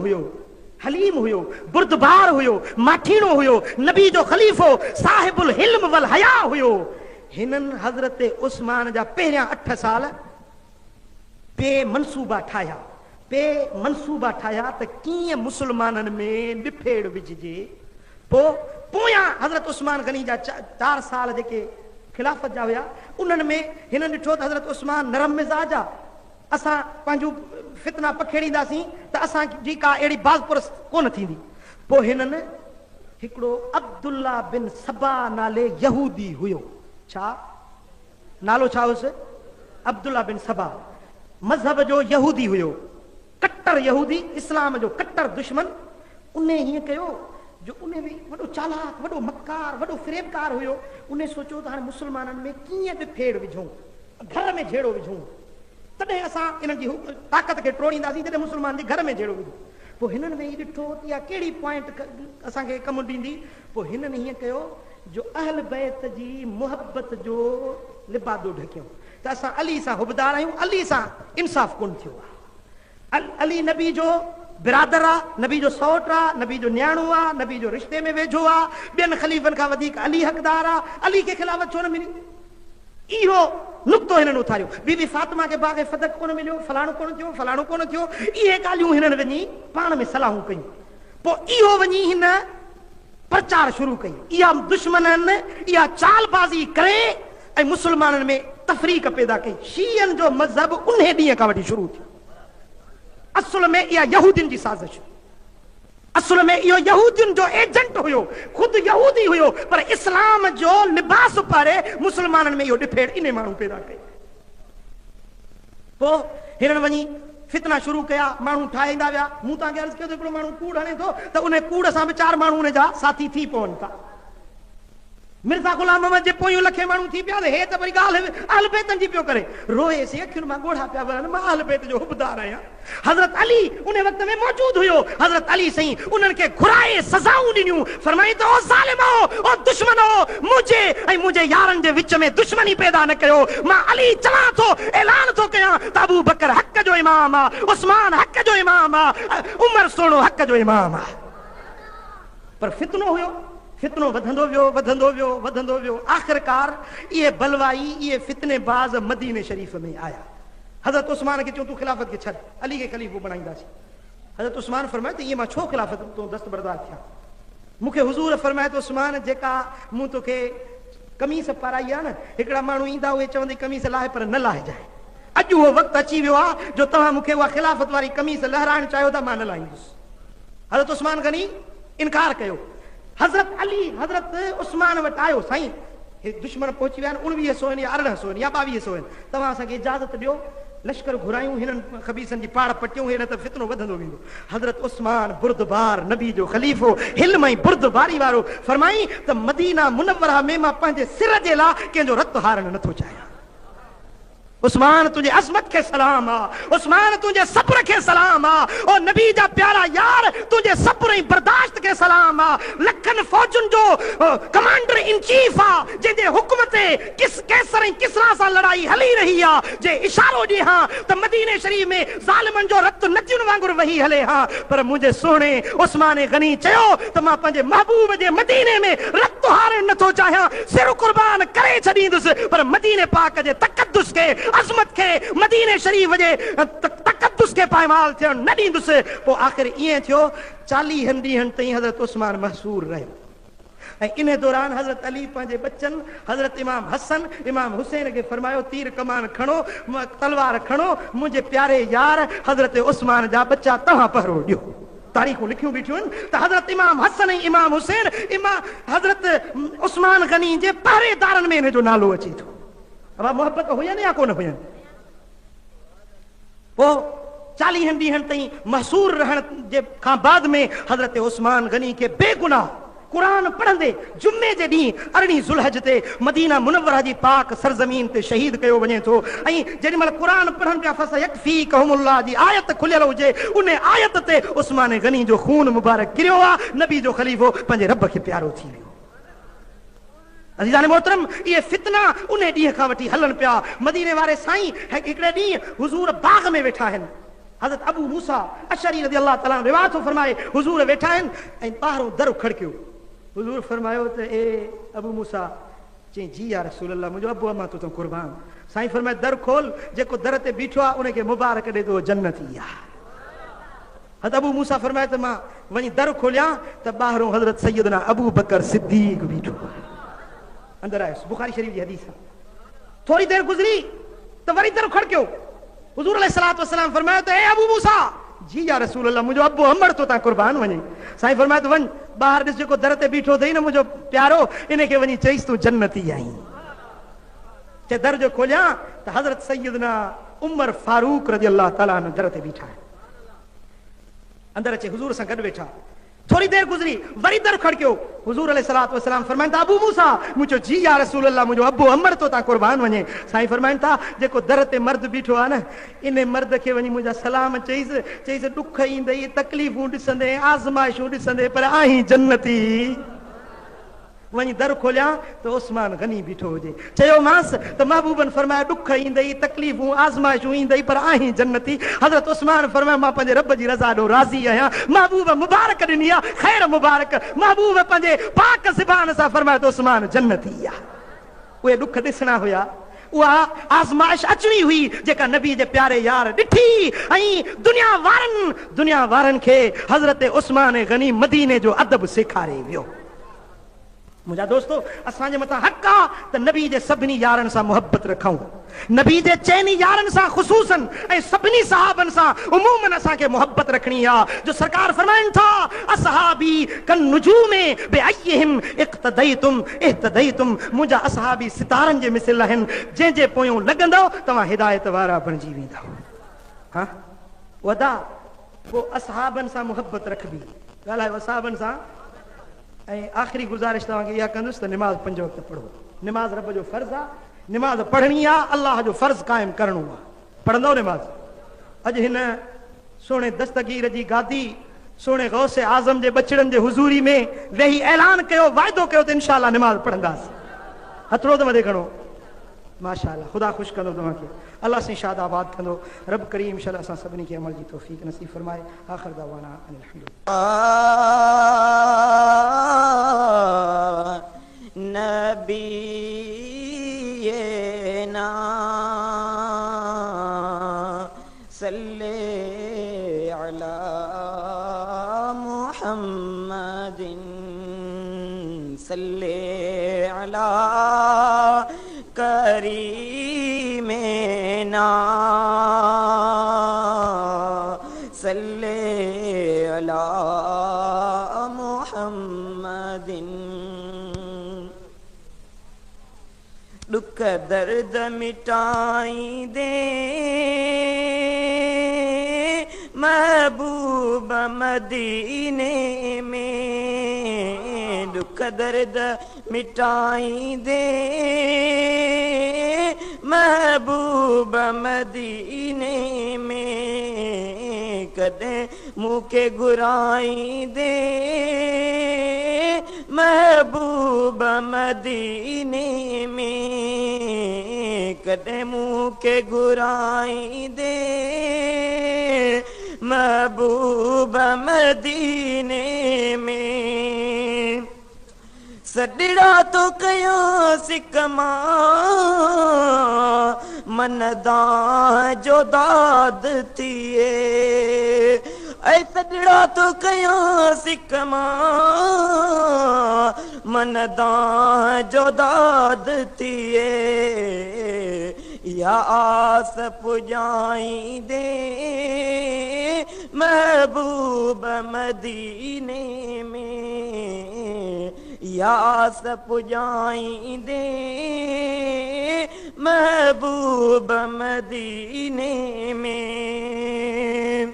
हुयो, बुर्दबार हुयो, माठीणो हुयो, नबी जो खलीफो, साहिबुल हिल्म वल हया हुयो। हिनन हजरत उस्मान जा पहिरियां 8 साल पे मनसूबा ठाया त कीअं मुसलमाननि में बिफेड़ विझजे। पोयां हजरत उस्मान गनी जा 4 साल जेके खिलाफत जा हुया, उन्हनि में हिननि ॾिठो त हजरत उस्मान नरम मिजाज आ, असां पंहिंजो फितना पखेड़ींदासीं त असांजी का अहिड़ी बाज़पुरस कोन थींदी। पोइ हिननि हिकिड़ो अब्दुल्ला बिन सबा नाले यहूदी हुयो। छा नालो छा हुयुसि? अब्दुल्ला बिन सबा। मज़हब जो यहूदी हुयो, कट्टर यहूदी, इस्लाम जो कट्टर दुश्मन। उन हीअं कयो जो उन भी वॾो चालाक, वॾो मक्कार, वॾो फ़रेबकार हुयो। उन सोचियो त हाणे मुसलमाननि में कीअं बि फेड़ विझूं, घर में झेड़ो विझूं, तॾहिं असां इन्हनि जी ताक़त खे टोड़ींदासीं जॾहिं मुसलमान जे घर में झेड़ो विझूं। पोइ हिननि में ई ॾिठो त इहा कहिड़ी पॉइंट असांखे कमु ॾींदी। पोइ हिननि हीअं कयो जो अहल बैत जी मुहबत जो लिबादो ढकियो त असां अली सां हुबदार आहियूं, अली सां इंसाफ़ कोन थियो आहे। अली नबी जो बिरादर आहे, नबी जो सौट आहे, नबी जो न्याणो आहे, नबी जो रिश्ते में वेझो आहे, ॿियनि ख़लीफ़नि खां वधीक अली हक़दार आहे, अली खे खिलाफ़त छो न मिली? इहो नुक्तो हिननि उथारियो। बीबी फातिमा खे बाग़ फदक कोन मिलियो, फलाणो कोन थियो, फलाणो कोन थियो। इहे ॻाल्हियूं हिननि वञी पाण में सलाहूं कयूं। पोइ इहो वञी हिन प्रचार शुरू कई। इहा दुश्मननि इहा चालबाज़ी करे ऐं मुसलमाननि में तफ़रीक़ पैदा कई। शीयनि जो मज़हब उन ॾींहं खां वठी शुरू थियो। असल में इहा यहूदियुनि जी साज़िश, असल में इहो यहूदियुनि जो एजेंट हुयो, ख़ुदि यहूदी हुयो, पर इस्लाम जो लिबास पारे मुसलमाननि में इहो ॾिफेड़ इन माण्हू पैदा कई। पोइ हिननि वञी फितना शुरू कया, माण्हू ठाहींदा विया। मूं तव्हांखे अर्ज़ु कयो त हिकिड़ो माण्हू कूड़ हणे थो त उन कूड़ सां बि 4 माण्हू उन जा साथी थी पवनि था। मिर्ज़ा गुलाम अहमद जे पोयूं लखे माण्हू थी पिया, हे त वरी ॻाल्हि अहल बैतनि जी पियो करे। रोए से अखियुनि मां ॻोढ़ा पिया वहनि, मां अहल बैत जो हुबदार आहियां। हज़रत अली उन वक़्त में मौजूद हुयो। हज़रत अली सही उन्हनि खे घुराए सज़ाऊं ॾिनियूं। फरमाई त ओ ज़ालिमो, ओ दुश्मनो, मुंहिंजे ऐं मुंहिंजे यारनि जे विच में दुश्मनी पैदा न कयो। मां अली चवां थो, ऐलान थो कयां त अबू बकर हक़ जो इमाम आहे, उस्मान हक़ जो इमाम आहे, उमर सोणो हक़ जो इमाम आहे। पर फितनो हुयो, फितनो वधंदो वियो। आख़िरकार इहे बलवाई, इहे फितने बाज़ मदीने शरीफ़ में आया। हज़रत उस्मान खे चयूं तूं खिलाफ़त खे छॾ, अली खे ख़लीफ़ो बणाईंदासीं। हज़रत उस्मान फरमाए त इहे मां छो खिलाफ़त तो दस्तबरदार थियां? मूंखे हुज़ूर फरमाए त उस्मान जेका मूं तोखे कमीस पाराई आहे न, हिकिड़ा माण्हू ईंदा उहे चवंदे कमीस लाहे पर न लाहिजांइ। अॼु उहो वक़्तु अची वियो आहे जो तव्हां मूंखे उहा खिलाफ़त वारी कमीस लहराइणु चाहियो था, मां न लाहींदुसि। हज़रत उस्मान गनी इनकार कयो। हज़रत अली हज़रत उस्मान वटि आयो, साईं हे दुश्मन पहुची विया आहिनि, 1900 या 1800 या 2200, तव्हां असांखे इजाज़त ॾियो, लश्कर घुरायूं, हिननि खबीसनि जी पाड़ पटियूं, हे न त फितनो वधंदो वेंदो। हज़रत उस्मान बुर्दबार, नबी जो ख़लीफ़ो, हिल्म ऐं बुर्दबारी वारो, फरमाई त मदीना मुनव्वरा में मां पंहिंजे सिर जे लाइ कंहिंजो रतु हारणु नथो चाहियां। उस्मान तुझे अज़मत के सलाम आ, उस्मान तुझे सब्र के सलाम आ, और नबी जा प्यारा यार तुझे सब्र ऐं बर्दाश्त के सलाम आ। लखन फौजुन जो कमांडर इन चीफ आ, जंहिंजे हुक्म ते कैसर ऐं किसरा सां लड़ाई हली रही आ, जे इशारो ॾे हां त मदीने शरीफ़ में ज़ालिमनि जो रत नदियुनि वांगुरु वही हले हां। पर मुंहिंजे सोणे उस्मान गनी चयो त मां पंहिंजे महबूब जे मदीने में रत हारणु नथो चाहियां, सिर कुर्बान करे छॾींदुसि, पर मदीने पाक जे तक़द्दुस खे, अज़मत खे, मदीने शरीफ जे तक़द्दुस खे पायमाल थियण न ॾींदुसि। पोइ आख़िर ईअं थियो 40 ॾींहंनि ताईं हज़रत उस्मान महसूर रहियो। ऐं इन दौरान हज़रत अली पंहिंजे बच्चन हज़रत इमाम हसन, इमाम हुसैन खे फरमायो तीर कमान खणो, तलवार खणो, मुंहिंजे प्यारे यार हज़रत उस्मान जा बच्चा तव्हां पहरो ॾियो। तारीख़ूं लिखियूं बीठियूं आहिनि त हज़रत इमाम हसन ऐं इमाम हुसैन हज़रत उस्मान गनी जे पहरेदारनि में हिन जो नालो अचे थो। अब मोहब्बत हुयनि या कोन हुयनि? पोइ 40 ॾींहंनि ताईं महसूर रहण जे खां बाद में हज़रत उस्मान गनी खे बेगुनाह कुरान पढ़ंदे जुम्मे जे ॾींहुं 18 ज़ुल्हज ते मदीना मुनव्वरा जी पाक सरज़मीन ते शहीद कयो वञे थो। ऐं जेॾीमहिल कुरान पढ़नि पिया फसयकफ़ीकहुमुल्लाह जी आयत खुलियल हुजे, उन आयत ते उस्मान गनी जो खून मुबारक किरियो आहे, नबी जो ख़लीफ़ो पंहिंजे रब खे प्यारो थी वियो। अज़ीज़ान मोहतरम, ये फितना उन्हें ॾींहं खां वठी हलन पिया। मदीने वारे साईं हिकिड़े ॾींहुं हुज़ूर बाग में वेठा आहिनि। हज़रत अबू मूसा अशरी रज़ी अल्लाह तआला रिवायत थो फरमाए, हुज़ूर वेठा आहिनि ऐं ॿाहिरों दर खड़कियो। हुज़ूर फरमायो त ए अबू मूसा, चई जी या रसूल अल्लाह, मुंहिंजो अबू अम्मा तो कुर्बान। साईं फरमाए दर खोल, जेको दर ते बीठो आहे उनखे मुबारक ॾे तो जन्नती आहे। हज़रत अबू मूसा फरमाए त मां वञी दर खोलियां त ॿाहिरों हज़रत सैयदना अबू बकर सिद्दीक़ बीठो आहे। अंदर आयुसि, बुखारी शरीफ जी हदीस आहे। थोड़ी देर गुज़री त वरी दर खड़कियो। हुज़ूर अलैहिस्सलातु वस्सलाम फरमायो त ए अबू मूसा, जी या रसूल अल्लाह, मुंहिंजो अबू अमर तो तां कुर्बान वञे। साईं फरमायो त वञ, ॿाहिरि ॾिस, जेको दर ते बीठो अथई न मुंहिंजो प्यारो, इनखे वञी चईसि तूं जन्नती आहीं। चए दर जो खोलियां त हज़रत सैयदना उमर फारूक रज़ी अल्लाह तआला अन्हु दर ते बीठा आहिनि। अंदर अचे, हुज़ूर सां गॾु वेठा। थोड़ी देर गुज़री, वरी दर खड़कियो। हुज़ूर अलैहिस्सलातु वस्सलाम फरमाइनि था, अबू मूसा, मुंहिंजो जी या रसूल अल्लाह, मुंहिंजो अबू अमर तो तां कुर्बान वञे। साईं फरमाइनि था, जेको दर ते मर्द बीठो आहे न, इन मर्द खे वञी मुंहिंजा सलाम चईसि ॾुख ईंदई, तकलीफ़ूं ॾिसंदे, आज़माइशूं ॾिसंदे, पर आहीं जन्नती। वञी दर खोलियां त उस्मान गनी बीठो हुजे। चयोमांसि त महबूबन फरमाया, ॾुख ईंदई, तकलीफ़ूं आज़माइशूं ईंदई, पर आहीं जन्नती। हज़रत उस्मान फरमाया, मां पंहिंजे रब जी रज़ा ॾो राज़ी आहियां। महबूब मुबारक ॾिनी आहे, ख़ैर मुबारक। महबूब पंहिंजे पाक ज़बान सां फरमाया त उस्मान जन्नती आहे। उहे ॾुख ॾिसणा हुया, उहा आज़माइश अचणी हुई जेका नबी जे प्यारे यार ॾिठी। ऐं दुनिया वारनि खे हज़रत उस्मान गनी मदीने जो अदब सेखारे वियो। मुंहिंजा दोस्तो, असांजे मथां हक़ आहे त नबी जे सभिनी यारनि सां मुहबत रखूं। नबी जे चइनी यारनि सां ख़ुसूसन ऐं सभिनी सहाबनि सां उमूमन असांखे मुहबत रखणी आहे। जो सरकार फरमाइनि था, असहाबी कन नुजूमे बिअय्यिहिम इक़्तदैतुम इह्तदैतुम। मुंहिंजा असहाबी सितारनि जे मिसल आहिनि, जंहिंजे पोयों लॻंदव तव्हां हिदायत वारा बणिजी वेंदव। हा वदा पोइ असहाबनि सां मुहबत रखबी। ॻाल्हायो असहाबनि सां। ऐं आख़िरी गुज़ारिश तव्हांखे इहा कंदुसि त निमाज़ 5 वक़्त पढ़ो। निमाज़ रब जो फर्ज़ आहे, निमाज़ पढ़णी आहे, अलाह जो फर्ज़ क़ाइमु करिणो आहे। पढ़ंदव निमाज़? अॼु हिन सोणे दस्तगीर जी गादी, सोणे गौसे आज़म जे बचड़नि जे हुज़ूरी में वेही ऐलान कयो, वाइदो कयो त इंशाअल्लाह निमाज़ पढ़ंदासीं। हथड़ो त मथे खणो। माशाअल्लाह, ख़ुदा ख़ुशि कंदो तव्हांखे, अलाह से शाद आबाद कंदो। रब करीम इंशाअल्लाह असां सभिनी खे अमल जी तौफ़ीक़ नसीब फरमाए। आख़िर दावाना नबीना सल्ले अला मुहम्मदिन सल्ले अला करीमेना सल्ले अला मुहम्मदिन। दुख दर्द मिटाई दे महबूब मदीने में। दुख दर्द मिटाई दे महबूब मदीने में। कदे मुँह के घुराई दे महबूब मदीने में। कदे मुँह के घुराई दे महबूब मदीने में। सॾड़ा तो कयो सिकमा मनदा जो दाद थिए। ऐ सॾड़ा तो कयो सिकमा मनदा जो दाद थिए। या आस पुजाई दे महबूब मदीने में। या आस पुजाई दे महबूब मदीने में।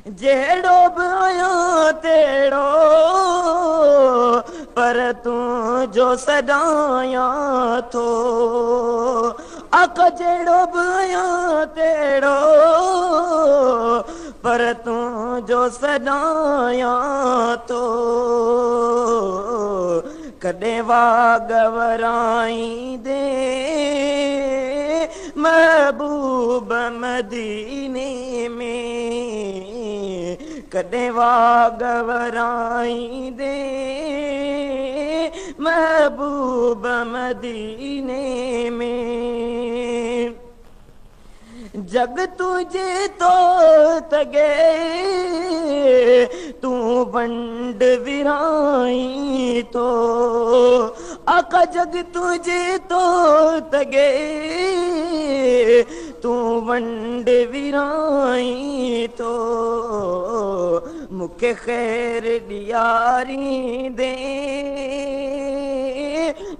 जेड़ो बि आयो तेड़ो पर तू जो सदाया थो। अक जेड़ो बि आयो तेड़ो पर तू जो सदाया थो। कदे वागवराई दे महबूब मदीने में, कदे वागवराई दे महबूब मदीने में। जग तुझे तो तगे तू वंड विराई तो, आका जग तुझे तो तगे तू वंड विराई तो, मुखे खैर दियारी दे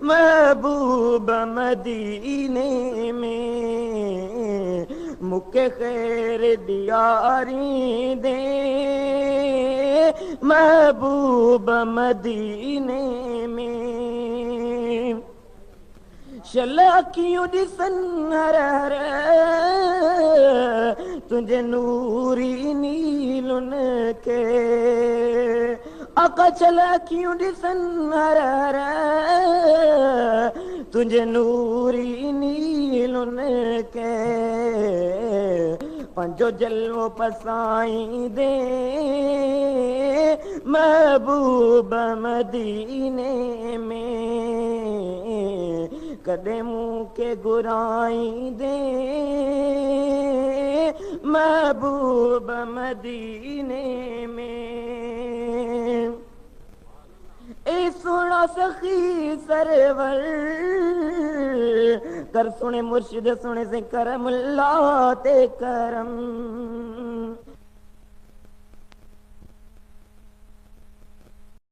महबूब मदीने में, मुखे खैर दियारी दे महबूब मदीने में। शलाकियों दिसन हर हर तुझे नूरी नीलुन के, आका शलाकियों दिसन हर हर तुझे नूरी नीलुन के, पंजो जलवो पसाई दे महबूब मदीने में, कदे मुँह के गुराई दे महबूब मदीने में। ए सुना सखी सरवर कर सुने मुर्शिद सुने से करम लाते करम,